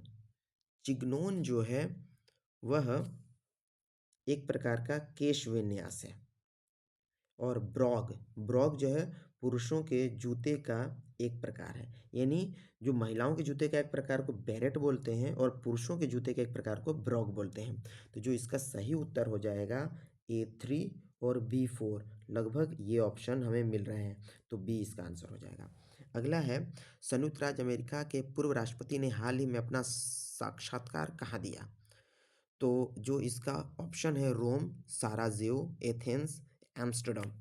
चिग्नोन जो है वह एक प्रकार का केश विन्यास है। और ब्रॉग, ब्रॉग जो है पुरुषों के जूते का एक प्रकार है। यानी जो महिलाओं के जूते का एक प्रकार को बैरेट बोलते हैं और पुरुषों के जूते के एक प्रकार को ब्रॉग बोलते हैं। तो जो इसका सही उत्तर हो जाएगा A3 और B4, लगभग ये ऑप्शन हमें मिल रहे हैं। तो बी इसका आंसर हो जाएगा। अगला है संयुक्त राज्य अमेरिका के पूर्व राष्ट्रपति ने हाल ही में अपना साक्षात्कार कहाँ दिया? तो जो इसका ऑप्शन है रोम, साराजेओ, एथेंस, एम्स्टर्डम।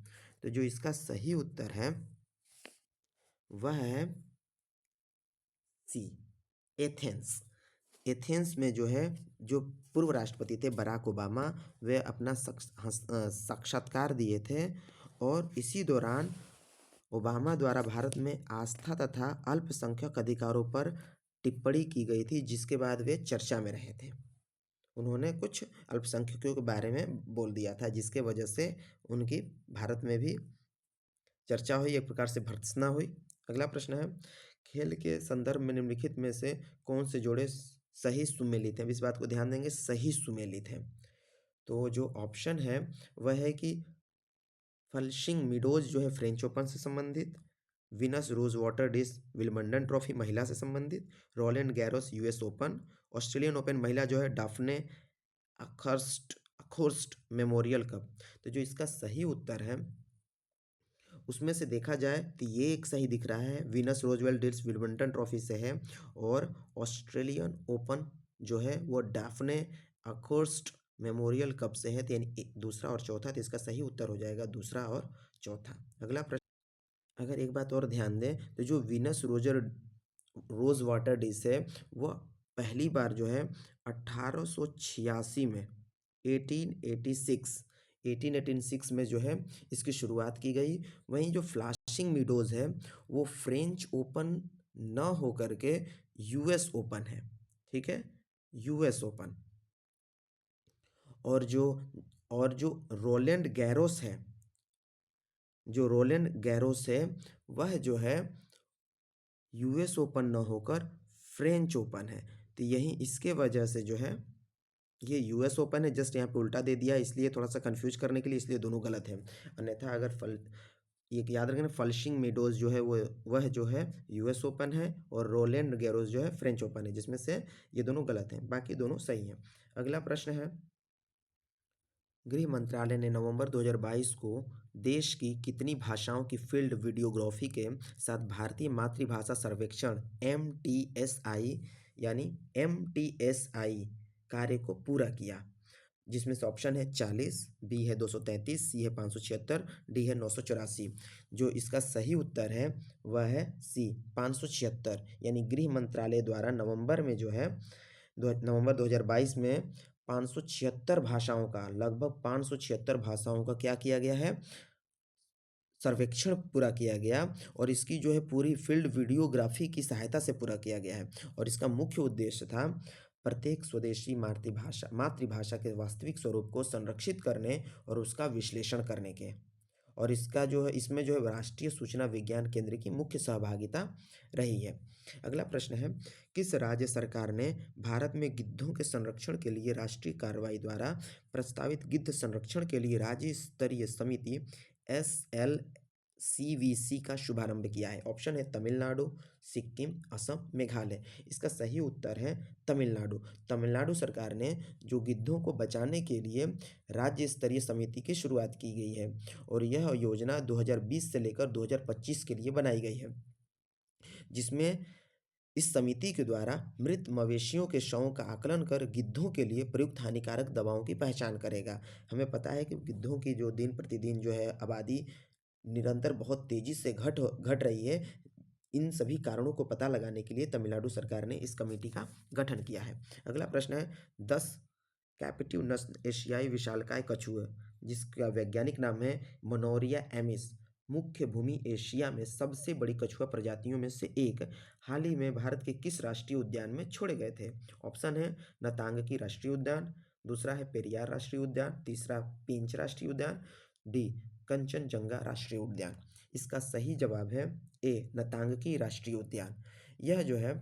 तो जो इसका सही उत्तर है वह है सी, एथेंस। एथेंस में जो है जो पूर्व राष्ट्रपति थे बराक ओबामा, वे अपना साक्षात्कार दिए थे और इसी दौरान ओबामा द्वारा भारत में आस्था तथा अल्पसंख्यक अधिकारों पर टिप्पणी की गई थी, जिसके बाद वे चर्चा में रहे थे। उन्होंने कुछ अल्पसंख्यकों के बारे में बोल दिया था, जिसके वजह से उनकी भारत में भी चर्चा हुई, एक प्रकार से भर्त्सना हुई। अगला प्रश्न है खेल के संदर्भ में निम्नलिखित में से कौन से जोड़े सही सुमेलित हैं? इस बात को ध्यान देंगे, सही सुमेलित हैं। तो जो ऑप्शन है वह है कि फलशिंग मीडोज जो है फ्रेंच ओपन से संबंधित, विनस रोज वाटर डिस विल्मंडन ट्रॉफी महिला से संबंधित, Roland Garros US Open, Australian Open महिला जो है डाफने अखोर्स्ट मेमोरियल कप। तो जो इसका सही उत्तर है उसमें से देखा जाए तो ये एक सही दिख रहा है, विनस रोजवेल डिल्स विल्मंटन ट्रॉफी से है, और ऑस्ट्रेलियन ओपन जो है वो डाफने अखोर्स्ट मेमोरियल कप से है। तो यानी दूसरा और चौथा, तो इसका सही उत्तर हो जाएगा दूसरा और चौथा। अगला प्रश्न, अगर एक बात और ध्यान दें तो जो विनस रोज वाटर डिश है वह पहली बार जो है 1886 में 1886 में जो है इसकी शुरुआत की गई। वहीं जो फ्लाशिंग मीडोज है वो फ्रेंच ओपन न होकर के यूएस ओपन है, ठीक है, यूएस ओपन। और जो रोलैंड गैरोस है, जो रोलैंड गैरोस है वह जो है यूएस ओपन न होकर फ्रेंच ओपन है। तो यही इसके वजह से जो है ये यूएस ओपन है, जस्ट यहाँ पे उल्टा दे दिया इसलिए थोड़ा सा कंफ्यूज करने के लिए, इसलिए दोनों गलत है। अन्यथा अगर ये याद रखना, फलशिंग मेडोज जो है वो वह जो है यूएस ओपन है, और रोलैंड गैरोस जो है फ्रेंच ओपन है, जिसमें से ये दोनों गलत हैं, बाकी दोनों सही हैं। अगला प्रश्न है, गृह मंत्रालय ने नवंबर 2022 को देश की कितनी भाषाओं की फील्ड वीडियोग्राफी के साथ भारतीय मातृभाषा सर्वेक्षण MTSI यानी MTSI कार्य को पूरा किया? जिसमें से ऑप्शन है 40, बी है 233, सी है 576, डी है 984। जो इसका सही उत्तर है वह है सी 576, यानी गृह मंत्रालय द्वारा नवंबर में जो है नवंबर 2022 में 576 भाषाओं का, लगभग 576 भाषाओं का क्या किया गया है, सर्वेक्षण पूरा किया गया। और इसकी जो है पूरी फील्ड वीडियोग्राफी की सहायता से पूरा किया गया है। और इसका मुख्य उद्देश्य था प्रत्येक स्वदेशी मातृभाषा के वास्तविक स्वरूप को संरक्षित करने और उसका विश्लेषण करने के। और इसका जो है इसमें जो है राष्ट्रीय सूचना विज्ञान केंद्र की मुख्य सहभागिता रही है। अगला प्रश्न है, किस राज्य सरकार ने भारत में गिद्धों के संरक्षण के लिए राष्ट्रीय कार्रवाई द्वारा प्रस्तावित गिद्ध संरक्षण के लिए राज्य स्तरीय समिति SLCVC का शुभारंभ किया है? ऑप्शन है तमिलनाडु, सिक्किम, असम, मेघालय। इसका सही उत्तर है तमिलनाडु। तमिलनाडु सरकार ने जो गिद्धों को बचाने के लिए राज्य स्तरीय समिति की शुरुआत की गई है, और यह योजना 2020 से लेकर 2025 के लिए बनाई गई है, जिसमें इस समिति के द्वारा मृत मवेशियों के शवों का आकलन कर गिद्धों के लिए प्रयुक्त हानिकारक दवाओं की पहचान करेगा। हमें पता है कि गिद्धों की जो दिन प्रतिदिन जो है आबादी निरंतर बहुत तेजी से घट रही है। इन सभी कारणों को पता लगाने के लिए तमिलनाडु सरकार ने इस कमेटी का गठन किया है। अगला प्रश्न है, 10 कैपिटिव नस्ल एशियाई विशालकाय कछुआ जिसका वैज्ञानिक नाम है मोनोरिया एमिस, मुख्य भूमि एशिया में सबसे बड़ी कछुआ प्रजातियों में से एक, हाल ही में भारत के किस राष्ट्रीय उद्यान में छोड़े गए थे? ऑप्शन है नतांगकी राष्ट्रीय उद्यान, दूसरा है पेरियार राष्ट्रीय उद्यान, तीसरा पेंच राष्ट्रीय उद्यान, डी कंचनजंगा राष्ट्रीय उद्यान। इसका सही जवाब है ए नतांगकी राष्ट्रीय उद्यान। यह जो है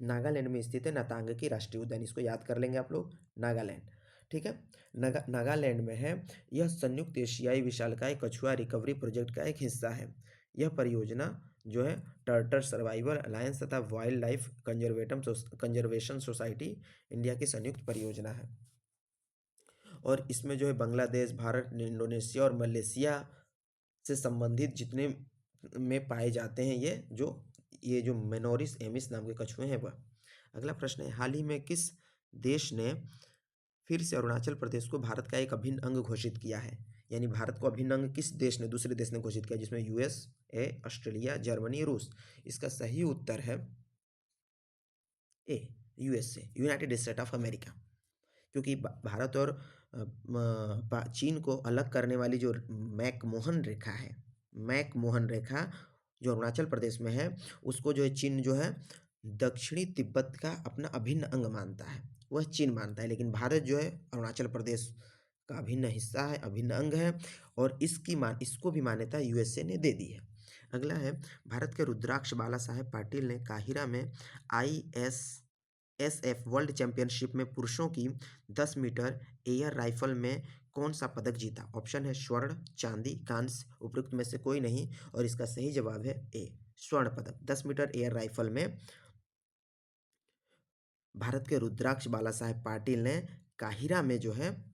नागालैंड में स्थित है नतांगकी राष्ट्रीय उद्यान। इसको याद कर लेंगे आप लोग, नागालैंड, ठीक है, नागालैंड में है। यह संयुक्त एशियाई विशालकाय कछुआ रिकवरी प्रोजेक्ट का एक हिस्सा है। यह परियोजना जो है टर्टल सर्वाइवल अलायंस तथा wild life conservation society India की संयुक्त परियोजना है। और इसमें जो है बांग्लादेश, भारत, इंडोनेशिया और मलेशिया से संबंधित जितने में पाए जाते हैं ये जो मेनोरिस एमिस नाम के कछुए हैं वह। अगला प्रश्न है, हाल ही में किस देश ने फिर से अरुणाचल प्रदेश को भारत का एक अभिन्न अंग घोषित किया है? यानी भारत को अभिन्न अंग किस देश ने, दूसरे देश ने घोषित किया, जिसमें USA, ऑस्ट्रेलिया, जर्मनी, रूस। इसका सही उत्तर है ए USA, United state of America. क्योंकि भारत और चीन को अलग करने वाली जो मैकमोहन रेखा जो अरुणाचल प्रदेश में है, उसको जो है चीन जो है दक्षिणी तिब्बत का अपना अभिन्न अंग मानता है, वह चीन मानता है। लेकिन भारत जो है अरुणाचल प्रदेश का अभिन्न हिस्सा है, अभिन्न अंग है, और इसको भी मान्यता USA ने दे दी है। अगला है, भारत के रुद्राक्ष बाला साहेब पाटिल ने काहिरा में ISSF वर्ल्ड चैंपियनशिप में पुरुषों की 10 मीटर एयर राइफल में कौन सा पदक जीता? ऑप्शन है स्वर्ण, चांदी, कांस्य, उपरोक्त में से कोई नहीं, और इसका सही जवाब है ए, स्वर्ण पदक। 10 मीटर एयर राइफल में भारत के रुद्राक्ष बाला साहेब पाटिल ने काहिरा में जो है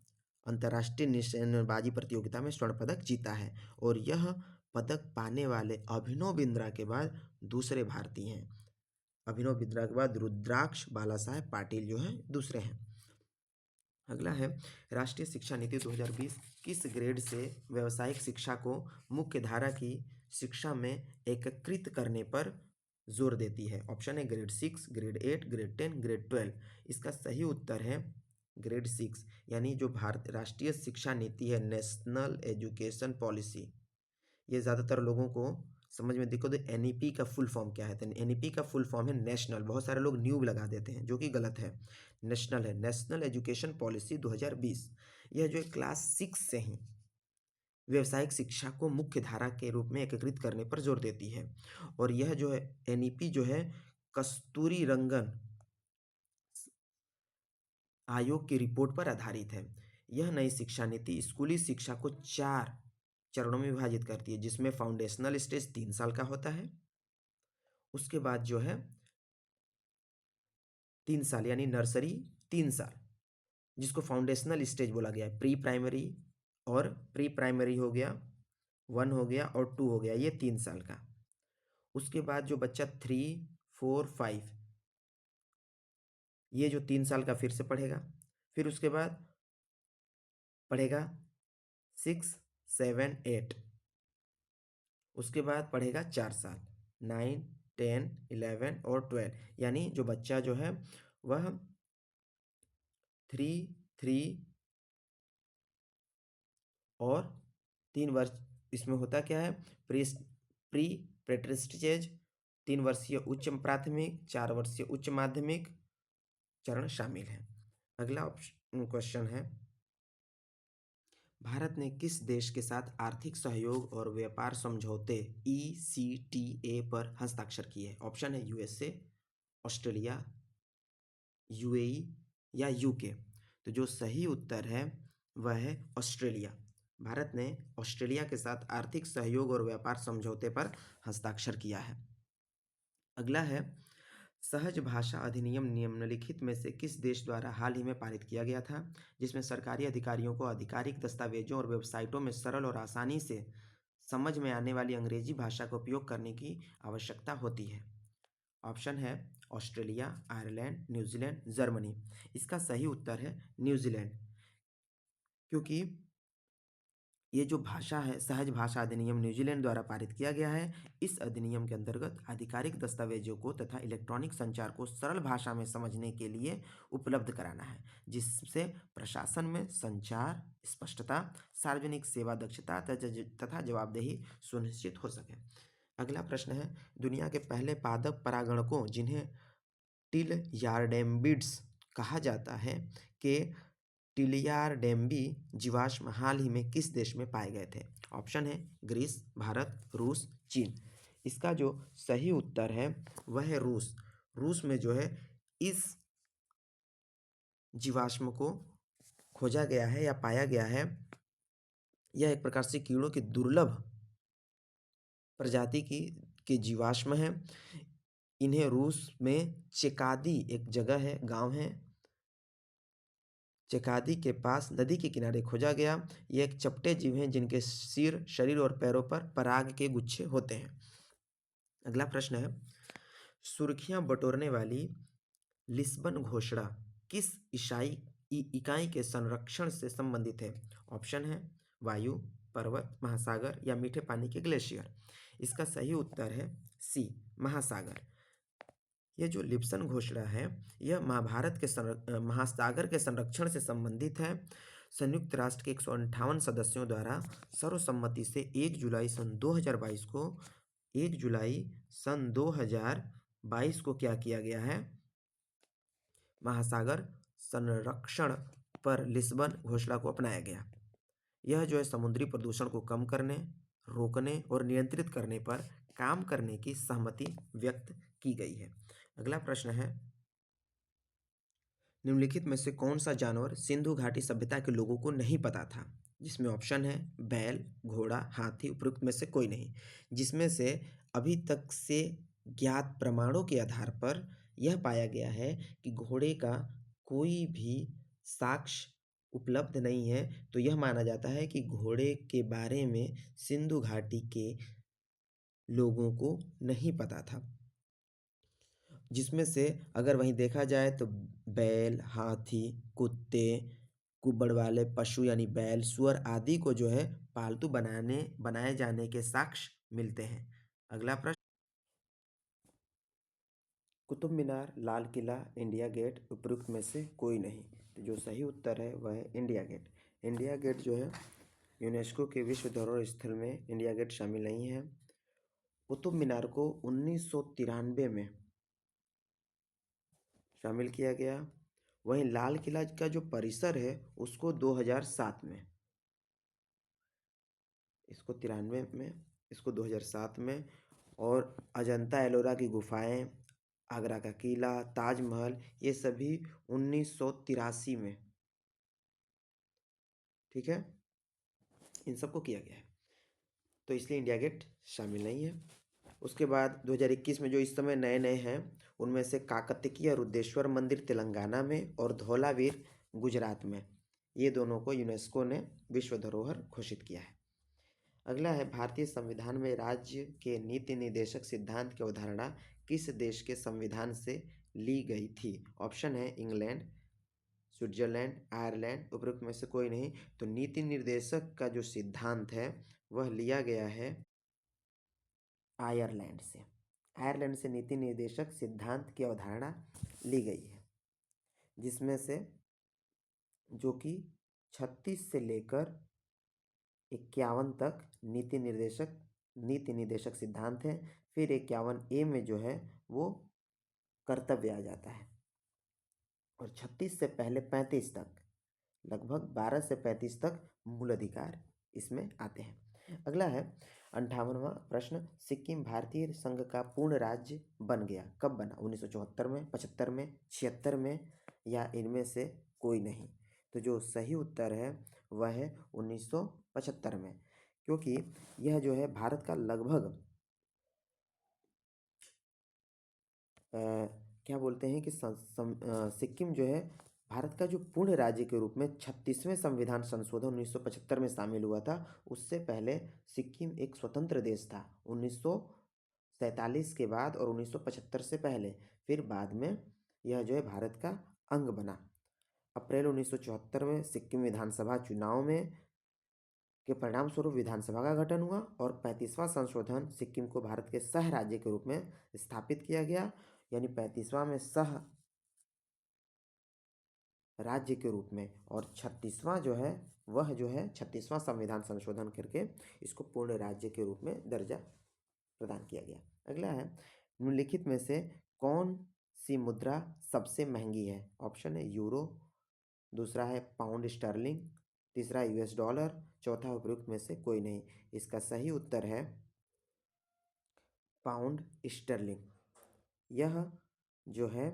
अंतर्राष्ट्रीय निशानेबाजी प्रतियोगिता में स्वर्ण पदक जीता है, और यह पदक पाने वाले अभिनव बिंद्रा के बाद दूसरे भारतीय हैं। अभिनव बिंद्रा के बाद रुद्राक्ष बाला साहेब पाटिल जो है दूसरे हैं। अगला है, राष्ट्रीय शिक्षा नीति 2020 किस ग्रेड से व्यावसायिक शिक्षा को मुख्य धारा की शिक्षा में एकीकृत करने पर जोर देती है? ऑप्शन है ग्रेड 6, ग्रेड 8, ग्रेड 10, ग्रेड 12। इसका सही उत्तर है ग्रेड 6, यानी जो भारत राष्ट्रीय शिक्षा नीति है, नेशनल एजुकेशन पॉलिसी, ये ज़्यादातर लोगों को समझ में दिक्कत है। एनईपी का फुल फॉर्म क्या है? तो एनईपी का फुल फॉर्म है नेशनल, बहुत सारे लोग न्यू लगा देते हैं जो कि गलत है। नेशनल है, नेशनल एजुकेशन पॉलिसी 2020। यह जो है क्लास 6 से ही व्यावसायिक शिक्षा को मुख्य धारा के रूप में एकीकृत करने पर जोर देती है, और यह जो है एनईपी जो है कस्तूरी रंगन आयोग की रिपोर्ट पर आधारित है। यह नई शिक्षा नीति स्कूली शिक्षा को 4 चरणों में विभाजित करती है, जिसमें फाउंडेशनल स्टेज 3 साल का होता है, उसके बाद जो है 3 साल यानी नर्सरी 3 साल, जिसको फाउंडेशनल स्टेज बोला गया है। प्री प्राइमरी, और प्री प्राइमरी हो गया 1 हो गया और 2 हो गया, ये 3 साल का। उसके बाद जो बच्चा 3, 4, 5, ये जो 3 साल का फिर से पढ़ेगा। फिर उसके बाद पढ़ेगा 6, 7, 8, उसके बाद पढ़ेगा 4 साल 9, 10, 11 और 12, यानी जो बच्चा जो है वह 3, 3 और 3 वर्ष, इसमें होता क्या है, प्री प्री प्रेटरी स्टेज, 3 वर्षीय उच्च प्राथमिक, 4 वर्षीय उच्च माध्यमिक चरण शामिल है। अगला क्वेश्चन है, भारत ने किस देश के साथ आर्थिक सहयोग और व्यापार समझौते ECTA पर हस्ताक्षर किए हैं? ऑप्शन है यूएसए, ऑस्ट्रेलिया, यूएई या यूके। तो जो सही उत्तर है वह है ऑस्ट्रेलिया। भारत ने ऑस्ट्रेलिया के साथ आर्थिक सहयोग और व्यापार समझौते पर हस्ताक्षर किया है। अगला है, सहज भाषा अधिनियम निम्नलिखित में से किस देश द्वारा हाल ही में पारित किया गया था, जिसमें सरकारी अधिकारियों को आधिकारिक दस्तावेजों और वेबसाइटों में सरल और आसानी से समझ में आने वाली अंग्रेजी भाषा का उपयोग करने की आवश्यकता होती है? ऑप्शन है ऑस्ट्रेलिया, आयरलैंड, न्यूजीलैंड, जर्मनी। इसका सही उत्तर है न्यूजीलैंड, क्योंकि ये जो भाषा है, सहज भाषा अधिनियम न्यूजीलैंड द्वारा पारित किया गया है। इस अधिनियम के अंतर्गत आधिकारिक दस्तावेजों को तथा इलेक्ट्रॉनिक संचार को सरल भाषा में समझने के लिए उपलब्ध कराना है, जिससे प्रशासन में संचार स्पष्टता, सार्वजनिक सेवा दक्षता तथा जवाबदेही सुनिश्चित हो सके। अगला प्रश्न है, दुनिया के पहले पादप परागणकों जिन्हें टिल यार्डेम्बिड्स कहा जाता है के टिलियार्डेम्बी जीवाश्म हाल ही में किस देश में पाए गए थे? ऑप्शन है ग्रीस, भारत, रूस, चीन। इसका जो सही उत्तर है वह है रूस। रूस में जो है इस जीवाश्म को खोजा गया है या पाया गया है। यह एक प्रकार से कीड़ों की दुर्लभ प्रजाति के जीवाश्म है। इन्हें रूस में चेकादी एक जगह है, गांव है, चेकादी के पास नदी के किनारे खोजा गया। ये एक चपटे जीव हैं जिनके सिर, शरीर और पैरों पर पराग के गुच्छे होते हैं। अगला प्रश्न है, सुर्खियां बटोरने वाली लिस्बन घोषणा किस इकाई के संरक्षण से संबंधित है? ऑप्शन है वायु, पर्वत, महासागर या मीठे पानी के ग्लेशियर। इसका सही उत्तर है सी, महासागर। यह जो लिप्सन घोषणा है यह महाभारत के महासागर के संरक्षण से संबंधित है। संयुक्त राष्ट्र के 158 सदस्यों द्वारा सर्वसम्मति से 1 जुलाई सन 2022 को क्या किया गया है? महासागर संरक्षण पर लिस्बन घोषणा को अपनाया गया। यह जो है समुद्री प्रदूषण को कम करने, रोकने और नियंत्रित करने पर काम करने की सहमति व्यक्त की गई है। अगला प्रश्न है, निम्नलिखित में से कौन सा जानवर सिंधु घाटी सभ्यता के लोगों को नहीं पता था? जिसमें ऑप्शन है बैल, घोड़ा, हाथी, उपरोक्त में से कोई नहीं। जिसमें से अभी तक से ज्ञात प्रमाणों के आधार पर यह पाया गया है कि घोड़े का कोई भी साक्ष्य उपलब्ध नहीं है, तो यह माना जाता है कि घोड़े के बारे में सिंधु घाटी के लोगों को नहीं पता था। जिसमें से अगर वहीं देखा जाए तो बैल, हाथी, कुत्ते, कुब्बड़ वाले पशु यानी बैल, सूअर आदि को जो है पालतू बनाए जाने के साक्ष्य मिलते हैं। अगला प्रश्न, कुतुब मीनार, लाल किला, इंडिया गेट, उपरोक्त में से कोई नहीं। तो जो सही उत्तर है वह है इंडिया गेट। इंडिया गेट जो है यूनेस्को के विश्व धरोहर स्थल में इंडिया गेट शामिल नहीं है। कुतुब मीनार को 1993 में शामिल किया गया। वहीं लाल किला का जो परिसर है उसको 2007 में, इसको 93 में, इसको 2007 में, और अजंता एलोरा की गुफाएं, आगरा का किला, ताजमहल, ये सभी 1983 में, ठीक है, इन सबको किया गया है। तो इसलिए इंडिया गेट शामिल नहीं है। उसके बाद 2021 में जो इस समय नए नए हैं उनमें से काकतीय रुद्रेश्वर मंदिर तेलंगाना में और धौलावीर गुजरात में, ये दोनों को यूनेस्को ने विश्व धरोहर घोषित किया है। अगला है भारतीय संविधान में राज्य के नीति निर्देशक सिद्धांत की अवधारणा किस देश के संविधान से ली गई थी? ऑप्शन है इंग्लैंड, स्विट्जरलैंड, आयरलैंड, उपरोक्त में से कोई नहीं। तो नीति निर्देशक का जो सिद्धांत है वह लिया गया है आयरलैंड से। आयरलैंड से नीति निर्देशक सिद्धांत की अवधारणा ली गई है, जिसमें से जो कि 36 से लेकर 51 तक नीति निर्देशक सिद्धांत है। फिर 51A में जो है वो कर्तव्य आ जाता है, और 36 से पहले 35 तक, लगभग 12 से 35 तक मूल अधिकार इसमें आते हैं। अगला है 58वां प्रश्न, सिक्किम भारतीय संघ का पूर्ण राज्य बन गया, कब बना? 1974 में, 75 में, 76 में, या इनमें से कोई नहीं। तो जो सही उत्तर है वह है 1975 में, क्योंकि यह जो है भारत का लगभग क्या बोलते हैं कि सिक्किम जो है भारत का जो पूर्ण राज्य के रूप में 36वें संविधान संशोधन 1975 में शामिल हुआ था। उससे पहले सिक्किम एक स्वतंत्र देश था 1947 के बाद, और 1975 से पहले। फिर बाद में यह जो है भारत का अंग बना। अप्रैल 1974 में सिक्किम विधानसभा चुनाव में के परिणाम स्वरूप विधानसभा का गठन हुआ, और 35वां संशोधन सिक्किम को भारत के सह राज्य के रूप में स्थापित किया गया, यानी 35वां में सह राज्य के रूप में, और 36वां जो है वह जो है 36वां संविधान संशोधन करके इसको पूर्ण राज्य के रूप में दर्जा प्रदान किया गया। अगला है निम्नलिखित में से कौन सी मुद्रा सबसे महंगी है? ऑप्शन है यूरो, दूसरा है पाउंड स्टर्लिंग, तीसरा यूएस डॉलर, चौथा उपरोक्त में से कोई नहीं। इसका सही उत्तर है पाउंड स्टर्लिंग। यह जो है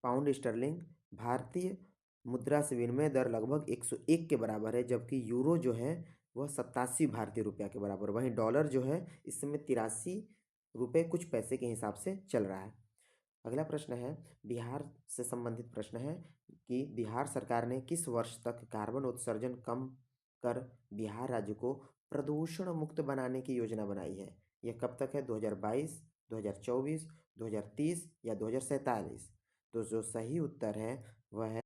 पाउंड स्टर्लिंग भारतीय मुद्रा से विनिमय दर लगभग 101 के बराबर है, जबकि यूरो जो है वह 87 भारतीय रुपया के बराबर। वहीं डॉलर जो है इस समय 83 रुपये कुछ पैसे के हिसाब से चल रहा है। अगला प्रश्न है बिहार से संबंधित प्रश्न है कि बिहार सरकार ने किस वर्ष तक कार्बन उत्सर्जन कम कर बिहार राज्य को प्रदूषण मुक्त बनाने की योजना बनाई है? यह कब तक है? 2022, 2024, 2030 या 2047? तो जो सही उत्तर है वह है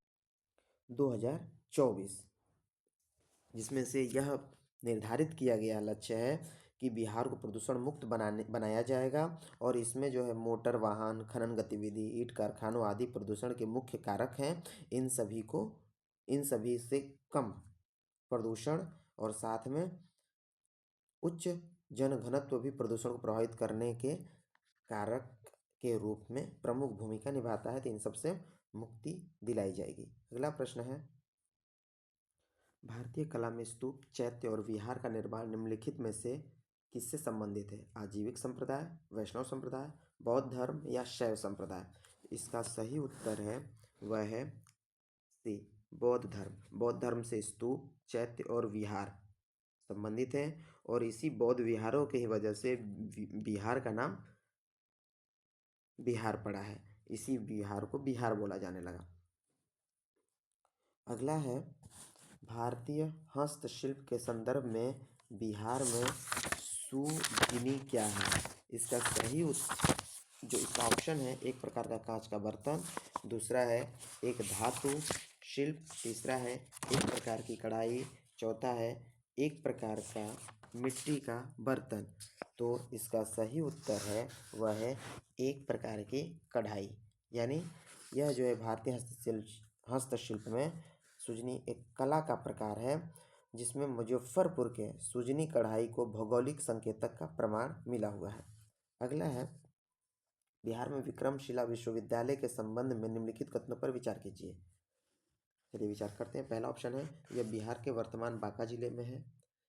2024, जिसमें से यह निर्धारित किया गया लक्ष्य है कि बिहार को प्रदूषण मुक्त बनाया जाएगा, और इसमें जो है मोटर वाहन, खनन गतिविधि, ईंट कारखानों आदि प्रदूषण के मुख्य कारक हैं। इन सभी से कम प्रदूषण, और साथ में उच्च जनघनत्व भी प्रदूषण को प्रभावित करने के कारक के रूप में प्रमुख भूमिका निभाता है। तो इन सबसे मुक्ति दिलाई जाएगी। अगला प्रश्न है भारतीय कला में स्तूप, चैत्य और विहार का निर्माण निम्नलिखित में से किससे संबंधित है? आजीविक संप्रदाय, वैष्णव संप्रदाय, बौद्ध धर्म या शैव संप्रदाय? इसका सही उत्तर है वह है सी बौद्ध धर्म। बौद्ध धर्म से स्तूप, चैत्य और विहार संबंधित हैं और इसी बौद्ध विहारों की ही वजह से बिहार का नाम बिहार पड़ा है। इसी बिहार को बिहार बोला जाने लगा। अगला है भारतीय हस्तशिल्प के संदर्भ में बिहार में सुगिनी क्या है? इसका सही जो इसका ऑप्शन है, एक प्रकार का कांच का बर्तन, दूसरा है एक धातु शिल्प, तीसरा है एक प्रकार की कढ़ाई, चौथा है एक प्रकार का मिट्टी का बर्तन। तो इसका सही उत्तर है वह है एक प्रकार की कढ़ाई। यानी यह जो है भारतीय हस्तशिल्प में सुजनी एक कला का प्रकार है जिसमें मुजफ्फरपुर के सुजनी कढ़ाई को भौगोलिक संकेतक का प्रमाण मिला हुआ है। अगला है बिहार में विक्रमशिला विश्वविद्यालय के संबंध में निम्नलिखित कथनों पर विचार कीजिए। चलिए विचार करते हैं। पहला ऑप्शन है यह बिहार के वर्तमान बांका जिले में है।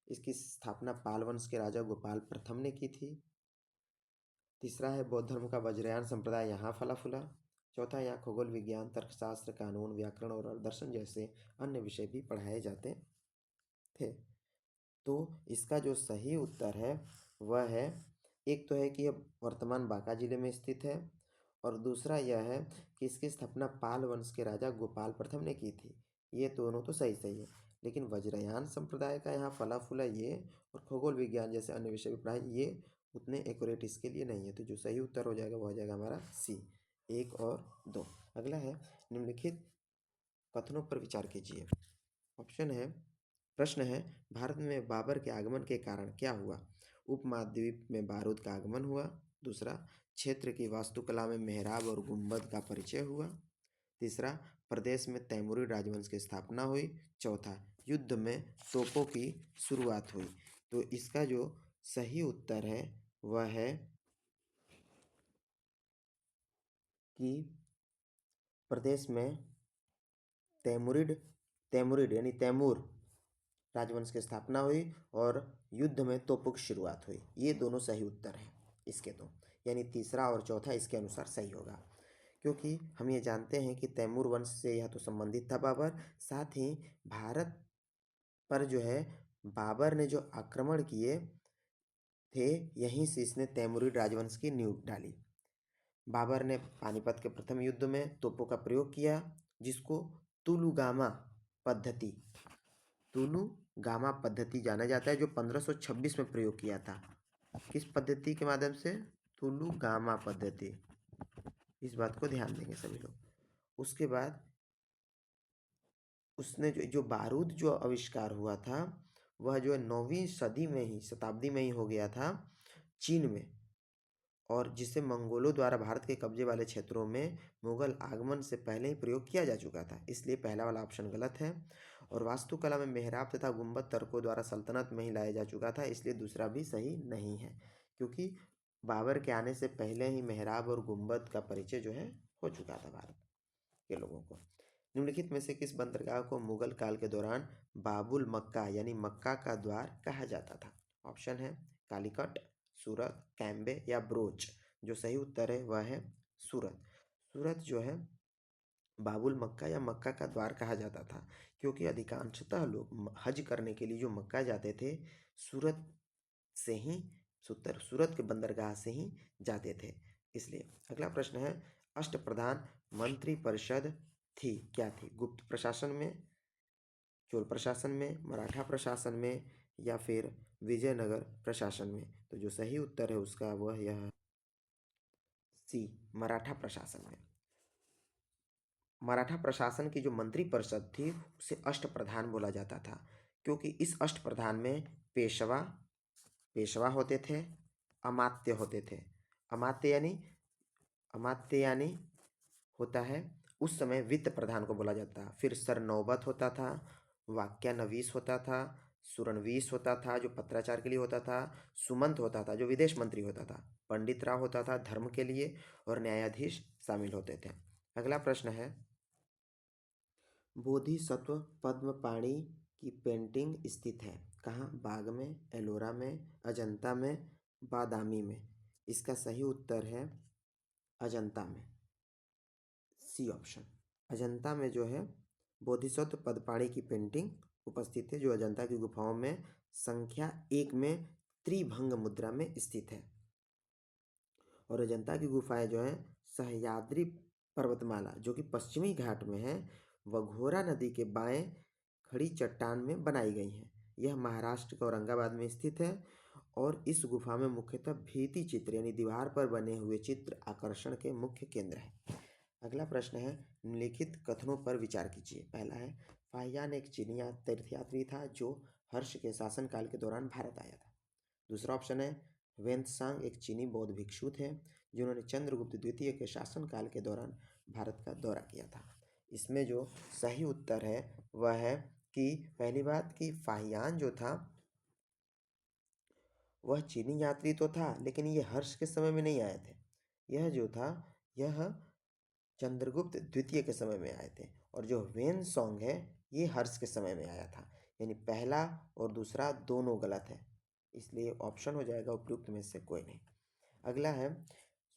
इसकी स्थापना पाल वंश के राजा गोपाल प्रथम ने की थी। तीसरा है बौद्ध धर्म का वज्रयान संप्रदाय यहाँ फला फूला। चौथा, यहाँ खगोल विज्ञान, तर्कशास्त्र, कानून, व्याकरण और दर्शन जैसे अन्य विषय भी पढ़ाए जाते थे। तो इसका जो सही उत्तर है वह है, एक तो है कि यह वर्तमान बांका जिले में स्थित है और दूसरा यह है कि इसकी स्थापना पाल वंश के राजा गोपाल प्रथम ने की थी। ये दोनों तो सही सही है, लेकिन वज्रयान संप्रदाय का यहाँ फला फूला ये और खगोल विज्ञान जैसे अन्य विषय भी पढ़ाए, ये उतने एक्यूरेट इसके लिए नहीं है। तो जो सही उत्तर हो जाएगा वह हो जाएगा हमारा सी, 1 और 2। अगला है निम्नलिखित कथनों पर विचार कीजिए। ऑप्शन है, प्रश्न है भारत में बाबर के आगमन के कारण क्या हुआ? उपमहाद्वीप में बारूद का आगमन हुआ। दूसरा, क्षेत्र की वास्तुकला में मेहराब और गुंबद का परिचय हुआ। तीसरा, प्रदेश में तैमूरी राजवंश की स्थापना हुई। चौथा, युद्ध में तोपों की शुरुआत हुई। तो इसका जो सही उत्तर है वह है कि प्रदेश में तैमूरिड यानी तैमूर राजवंश की स्थापना हुई और युद्ध में तोपों की शुरुआत हुई। ये दोनों सही उत्तर हैं इसके तो, यानी तीसरा और चौथा इसके अनुसार सही होगा। क्योंकि हम ये जानते हैं कि तैमूर वंश से यह तो संबंधित था बाबर, साथ ही भारत पर जो है बाबर ने जो आक्रमण किए थे, यहीं से इसने तैमूरिड राजवंश की नींव डाली। बाबर ने पानीपत के प्रथम युद्ध में तोपों का प्रयोग किया, जिसको तुलुगामा पद्धति जाना जाता है, जो 1526 में प्रयोग किया था। किस पद्धति के माध्यम से? तुलुगामा पद्धति। इस बात को ध्यान देंगे सभी लोग। उसके बाद उसने जो बारूद जो आविष्कार हुआ था वह जो है 9वीं शताब्दी में ही हो गया था चीन में, और जिसे मंगोलों द्वारा भारत के कब्जे वाले क्षेत्रों में मुगल आगमन से पहले ही प्रयोग किया जा चुका था। इसलिए पहला वाला ऑप्शन गलत है। और वास्तुकला में मेहराब तथा गुंबद तुर्कों द्वारा सल्तनत में ही लाया जा चुका था, इसलिए दूसरा भी सही नहीं है, क्योंकि बाबर के आने से पहले ही मेहराब और गुंबद का परिचय जो है हो चुका था भारत के लोगों को। निम्नलिखित में से किस बंदरगाह को मुगल काल के दौरान बाबुल मक्का यानी मक्का का द्वार कहा जाता था? ऑप्शन है कालीकट, सूरत, कैम्बे या ब्रोच। जो सही उत्तर है वह है सूरत। सूरत जो है बाबुल मक्का या मक्का का द्वार कहा जाता था, क्योंकि अधिकांशतः लोग हज करने के लिए जो मक्का जाते थे सूरत से ही सूरत के बंदरगाह से ही जाते थे, इसलिए। अगला प्रश्न है अष्टप्रधान मंत्री परिषद थी क्या थी? गुप्त प्रशासन में, चोल प्रशासन में, मराठा प्रशासन में या फिर विजयनगर प्रशासन में? तो जो सही उत्तर है उसका वह यह सी, मराठा प्रशासन में। मराठा प्रशासन की जो मंत्री परिषद थी उसे अष्टप्रधान बोला जाता था, क्योंकि इस अष्टप्रधान में पेशवा होते थे, अमात्य होते थे। अमात्य यानी होता है उस समय वित्त प्रधान को बोला जाता। फिर सरनौबत होता था, वाक्यानवीस होता था, सुरनवीस होता था जो पत्राचार के लिए होता था, सुमंत होता था जो विदेश मंत्री होता था, पंडित राव होता था धर्म के लिए, और न्यायाधीश शामिल होते थे। अगला प्रश्न है बोधिसत्व पद्म पाणी की पेंटिंग स्थित है कहाँ? बाग में, एलोरा में, अजंता में, बादामी में? इसका सही उत्तर है अजंता में, सी ऑप्शन। अजंता में जो है बोधिसत्व पदपाणी की पेंटिंग उपस्थित है, जो अजंता की गुफाओं में संख्या 1 में त्रिभंग मुद्रा में स्थित है। और अजंता की गुफाएं जो हैं सह्याद्री पर्वतमाला जो कि पश्चिमी घाट में है, वघोरा नदी के बाएं खड़ी चट्टान में बनाई गई हैं। यह महाराष्ट्र के औरंगाबाद में स्थित है और इस गुफा में मुख्यतः भित्ति चित्र यानी दीवार पर बने हुए चित्र आकर्षण के मुख्य केंद्र हैं। अगला प्रश्न है, निम्नलिखित कथनों पर विचार कीजिए। पहला है, फाहियान एक चीनी तीर्थयात्री था जो हर्ष के शासनकाल के दौरान भारत आया था। दूसरा ऑप्शन है, वेंत्सांग एक चीनी बौद्ध भिक्षु थे जिन्होंने चंद्रगुप्त द्वितीय के शासनकाल के दौरान भारत का दौरा किया था। इसमें जो सही उत्तर है वह है कि पहली बात कि फाहियान जो था वह चीनी यात्री तो था, लेकिन ये हर्ष के समय में नहीं आए थे। यह जो था यह चंद्रगुप्त द्वितीय के समय में आए थे। और जो वेन सॉन्ग है ये हर्ष के समय में आया था, यानी पहला और दूसरा दोनों गलत है, इसलिए ऑप्शन हो जाएगा उपयुक्त में से कोई नहीं। अगला है,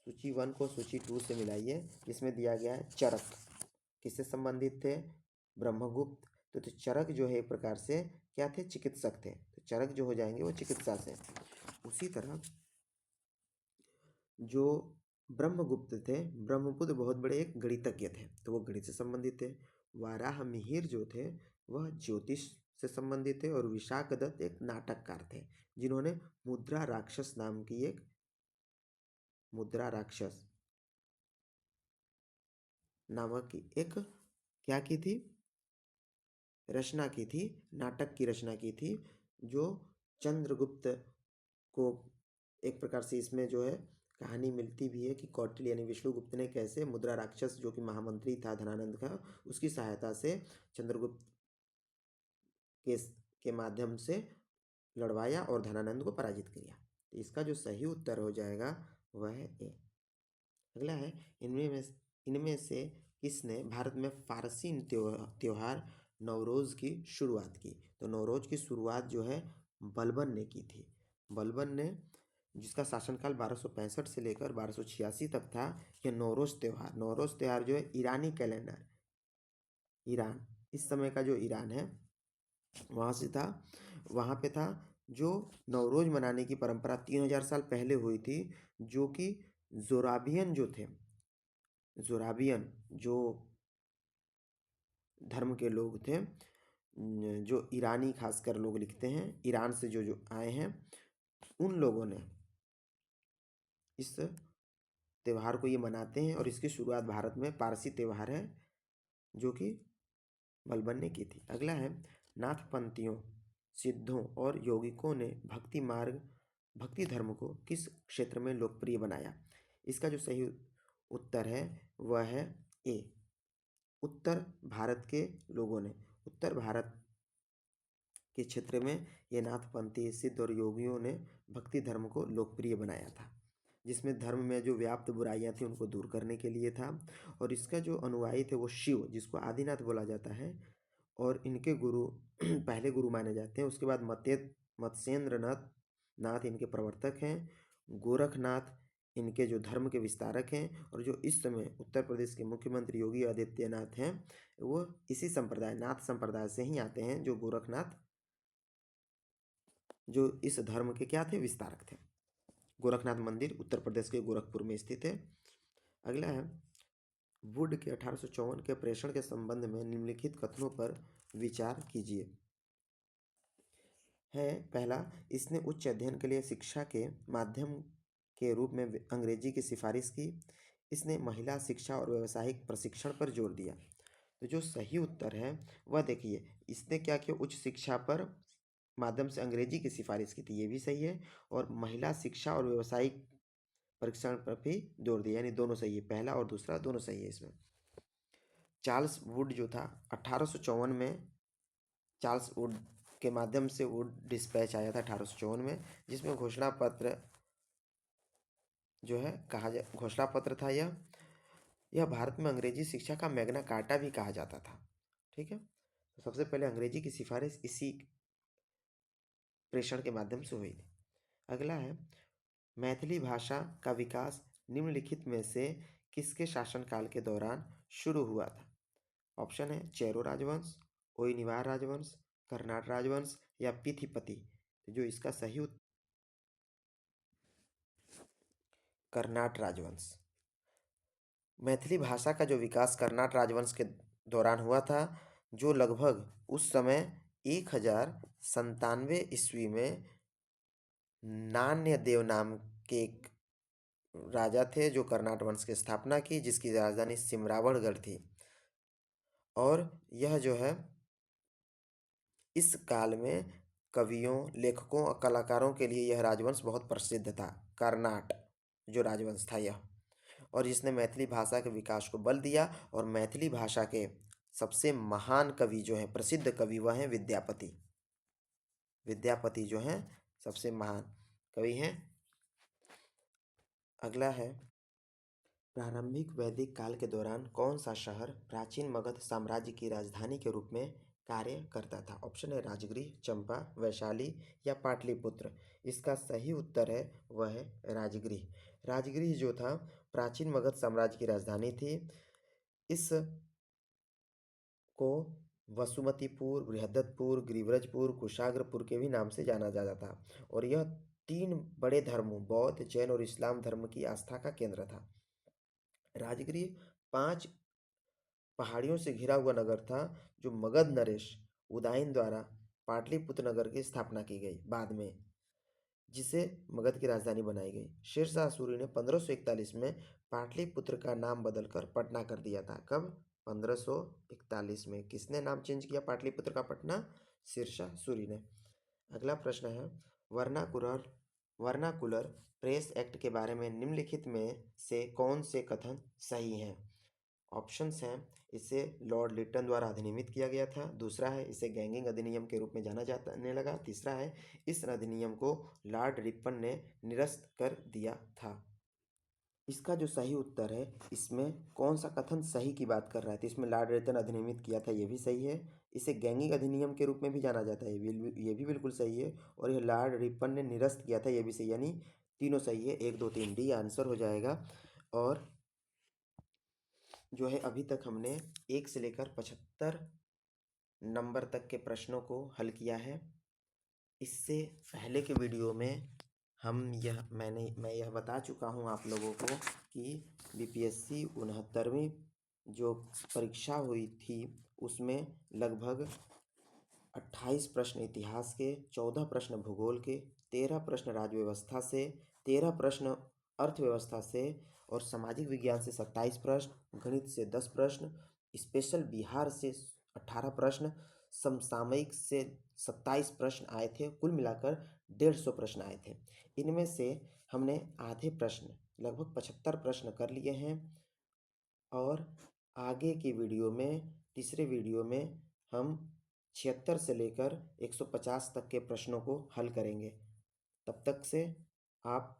सूची 1 को सूची 2 से मिलाइए। इसमें दिया गया है चरक किससे संबंधित थे, ब्रह्मगुप्त। तो चरक जो है एक प्रकार से क्या थे, चिकित्सक थे, तो चरक जो हो जाएंगे वो चिकित्सा से। उसी तरह जो ब्रह्मगुप्त थे, ब्रह्मपुत्र बहुत बड़े एक गणितज्ञ थे, तो वो गणित से संबंधित थे। वाराह मिहिर जो थे वह ज्योतिष से संबंधित थे। और विशाखदत्त एक नाटककार थे जिन्होंने मुद्रा राक्षस नाम की एक मुद्रा राक्षस नामक की एक क्या की थी, रचना की थी, नाटक की रचना की थी, जो चंद्रगुप्त को एक प्रकार से इसमें जो है कहानी मिलती भी है कि कौटिल्य यानी विष्णुगुप्त ने कैसे मुद्रा राक्षस जो कि महामंत्री था धनानंद का, उसकी सहायता से चंद्रगुप्त के के माध्यम से लड़वाया और धनानंद को पराजित किया। तो इसका जो सही उत्तर हो जाएगा वह है ए। अगला है, इनमें से किसने भारत में फारसी त्योहार नवरोज़ की शुरुआत की। तो नवरोज़ की शुरुआत जो है बलबन ने की थी। बलबन ने, जिसका शासनकाल 1265 से लेकर 1286 तक था। यह नवरोज़ त्यौहार जो है ईरानी कैलेंडर, ईरान इस समय का जो ईरान है वहाँ से था, वहाँ पे था जो नवरोज़ मनाने की परंपरा 3000 साल पहले हुई थी, जो कि जोराबियन जो थे, जोराबियन जो धर्म के लोग थे, जो ईरानी खासकर लोग लिखते हैं, ईरान से जो जो आए हैं, उन लोगों ने इस त्यौहार को ये मनाते हैं। और इसकी शुरुआत भारत में पारसी त्यौहार है जो कि बलबन ने की थी। अगला है, नाथपंथियों, सिद्धों और यौगिकों ने भक्ति धर्म को किस क्षेत्र में लोकप्रिय बनाया। इसका जो सही उत्तर है वह है ए, उत्तर भारत के लोगों ने, उत्तर भारत के क्षेत्र में ये नाथपंथी, सिद्ध और योगियों ने भक्ति धर्म को लोकप्रिय बनाया था, जिसमें धर्म में जो व्याप्त बुराइयां थी उनको दूर करने के लिए था। और इसका जो अनुयायी थे वो शिव, जिसको आदिनाथ बोला जाता है, और इनके गुरु पहले गुरु माने जाते हैं। उसके बाद मत्स्येंद्र नाथ इनके प्रवर्तक हैं। गोरखनाथ इनके जो धर्म के विस्तारक हैं। और जो इस समय उत्तर प्रदेश के मुख्यमंत्री योगी आदित्यनाथ हैं वो इसी संप्रदाय, नाथ संप्रदाय से ही आते हैं, जो गोरखनाथ जो इस धर्म के क्या थे, विस्तारक थे। गोरखनाथ मंदिर उत्तर प्रदेश के गोरखपुर में स्थित है। अगला है, वुड के 1854 के प्रेषण के संबंध में निम्नलिखित कथनों पर विचार कीजिए। है पहला, इसने उच्च अध्ययन के लिए शिक्षा के माध्यम के रूप में अंग्रेजी की सिफारिश की। इसने महिला शिक्षा और व्यावसायिक प्रशिक्षण पर जोर दिया। तो जो सही उत्तर है वह देखिए, इसने क्या किया, उच्च शिक्षा पर माध्यम से अंग्रेजी की सिफारिश की थी, ये भी सही है। और महिला शिक्षा और व्यावसायिक परीक्षण पर भी जोर दिया, यानी दोनों सही है, पहला और दूसरा दोनों सही है इसमें। चार्ल्स वुड जो था 1854 में, चार्ल्स वुड के माध्यम से वुड डिस्पैच आया था 1854 में, जिसमें घोषणा पत्र जो है घोषणा पत्र था। यह भारत में अंग्रेजी शिक्षा का मैग्ना कार्टा भी कहा जाता था। ठीक है, तो सबसे पहले अंग्रेजी की सिफारिश इसी प्रेषण के माध्यम से हुई थी। अगला है, मैथिली भाषा का विकास निम्नलिखित में से किसके शासनकाल के दौरान शुरू हुआ था। ऑप्शन है चेरो राजवंश, ओइनिवार राजवंश, कर्नाट राजवंश या पिथिपति। तो जो इसका सही उत्तर कर्नाट राजवंश। मैथिली भाषा का जो विकास कर्नाट राजवंश के दौरान हुआ था, जो लगभग उस समय 1097 ईस्वी में नान्य देव नाम के एक राजा थे जो कर्नाट वंश की स्थापना की, जिसकी राजधानी सिमरावड़गढ़ थी। और यह जो है इस काल में कवियों, लेखकों और कलाकारों के लिए यह राजवंश बहुत प्रसिद्ध था। कर्नाट जो राजवंश था यह, और जिसने मैथिली भाषा के विकास को बल दिया। और मैथिली भाषा के सबसे महान कवि जो हैं, प्रसिद्ध कवि, वह हैं विद्यापति। विद्यापति जो हैं सबसे महान कवि हैं। अगला है, प्रारंभिक वैदिक काल के दौरान कौन सा शहर प्राचीन मगध साम्राज्य की राजधानी के रूप में कार्य करता था? ऑप्शन है राजगृह, चंपा, वैशाली या पाटलिपुत्र। इसका सही उत्तर है वह है राजगृह। राजगृह जो था प्राचीन मगध साम्राज्य की राजधानी थी। इस को वसुमतीपुर, बृहदत्तपुर, गिरिव्रजपुर, कुशाग्रपुर के भी नाम से जाना जाता था। और यह तीन बड़े धर्मों बौद्ध, जैन और इस्लाम धर्म की आस्था का केंद्र था। राजगृह 5 पहाड़ियों से घिरा हुआ नगर था, जो मगध नरेश उदयन द्वारा पाटलिपुत्र नगर की स्थापना की गई बाद में, जिसे मगध की राजधानी बनाई गई। शेरशाह सूरी ने 1541 में पाटलिपुत्र का नाम बदलकर पटना कर दिया था। कब? 1541 में। किसने नाम चेंज किया पाटलिपुत्र का? पटना, शेरशाह सूरी ने। अगला प्रश्न है, वर्नाकुलर वर्नाकुलर प्रेस एक्ट के बारे में निम्नलिखित में से कौन से कथन सही हैं? ऑप्शंस हैं, इसे लॉर्ड लिट्टन द्वारा अधिनियमित किया गया था। दूसरा है, इसे गैंगिंग अधिनियम के रूप में जाना जाने लगा। तीसरा है, इस अधिनियम को लॉर्ड रिपन ने निरस्त कर दिया था। इसका जो सही उत्तर है, इसमें कौन सा कथन सही की बात कर रहा है? तो इसमें लॉर्ड रिपन अधिनियमित किया था, ये भी सही है। इसे गैंगिंग अधिनियम के रूप में भी जाना जाता है, ये भी बिल्कुल सही है। और यह लॉर्ड रिपन ने निरस्त किया था, ये भी सही। यानी तीनों सही है, 1 2 3 डी आंसर हो जाएगा। और जो है अभी तक हमने 1 से लेकर 75 नंबर तक के प्रश्नों को हल किया है। इससे पहले के वीडियो में मैं यह बता चुका हूँ आप लोगों को कि बीपीएससी 69वीं जो परीक्षा हुई थी उसमें लगभग 28 प्रश्न इतिहास के, 14 प्रश्न भूगोल के, 13 प्रश्न राज्य व्यवस्था से, 13 प्रश्न अर्थव्यवस्था से, और सामाजिक विज्ञान से 27 प्रश्न, गणित से 10 प्रश्न, स्पेशल बिहार से 18 प्रश्न, समसामयिक से 27 प्रश्न आए थे। कुल मिलाकर 150 प्रश्न आए थे। इनमें से हमने आधे प्रश्न, लगभग 75 प्रश्न कर लिए हैं। और आगे की वीडियो में, तीसरे वीडियो में हम 76 से लेकर 150 तक के प्रश्नों को हल करेंगे। तब तक से आप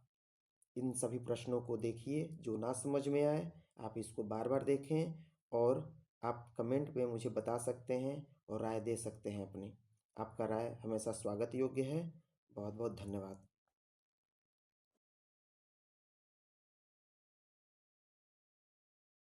इन सभी प्रश्नों को देखिए, जो ना समझ में आए आप इसको बार बार देखें, और आप कमेंट में मुझे बता सकते हैं और राय दे सकते हैं अपनी। आपका राय हमेशा स्वागत योग्य है। बहुत बहुत धन्यवाद।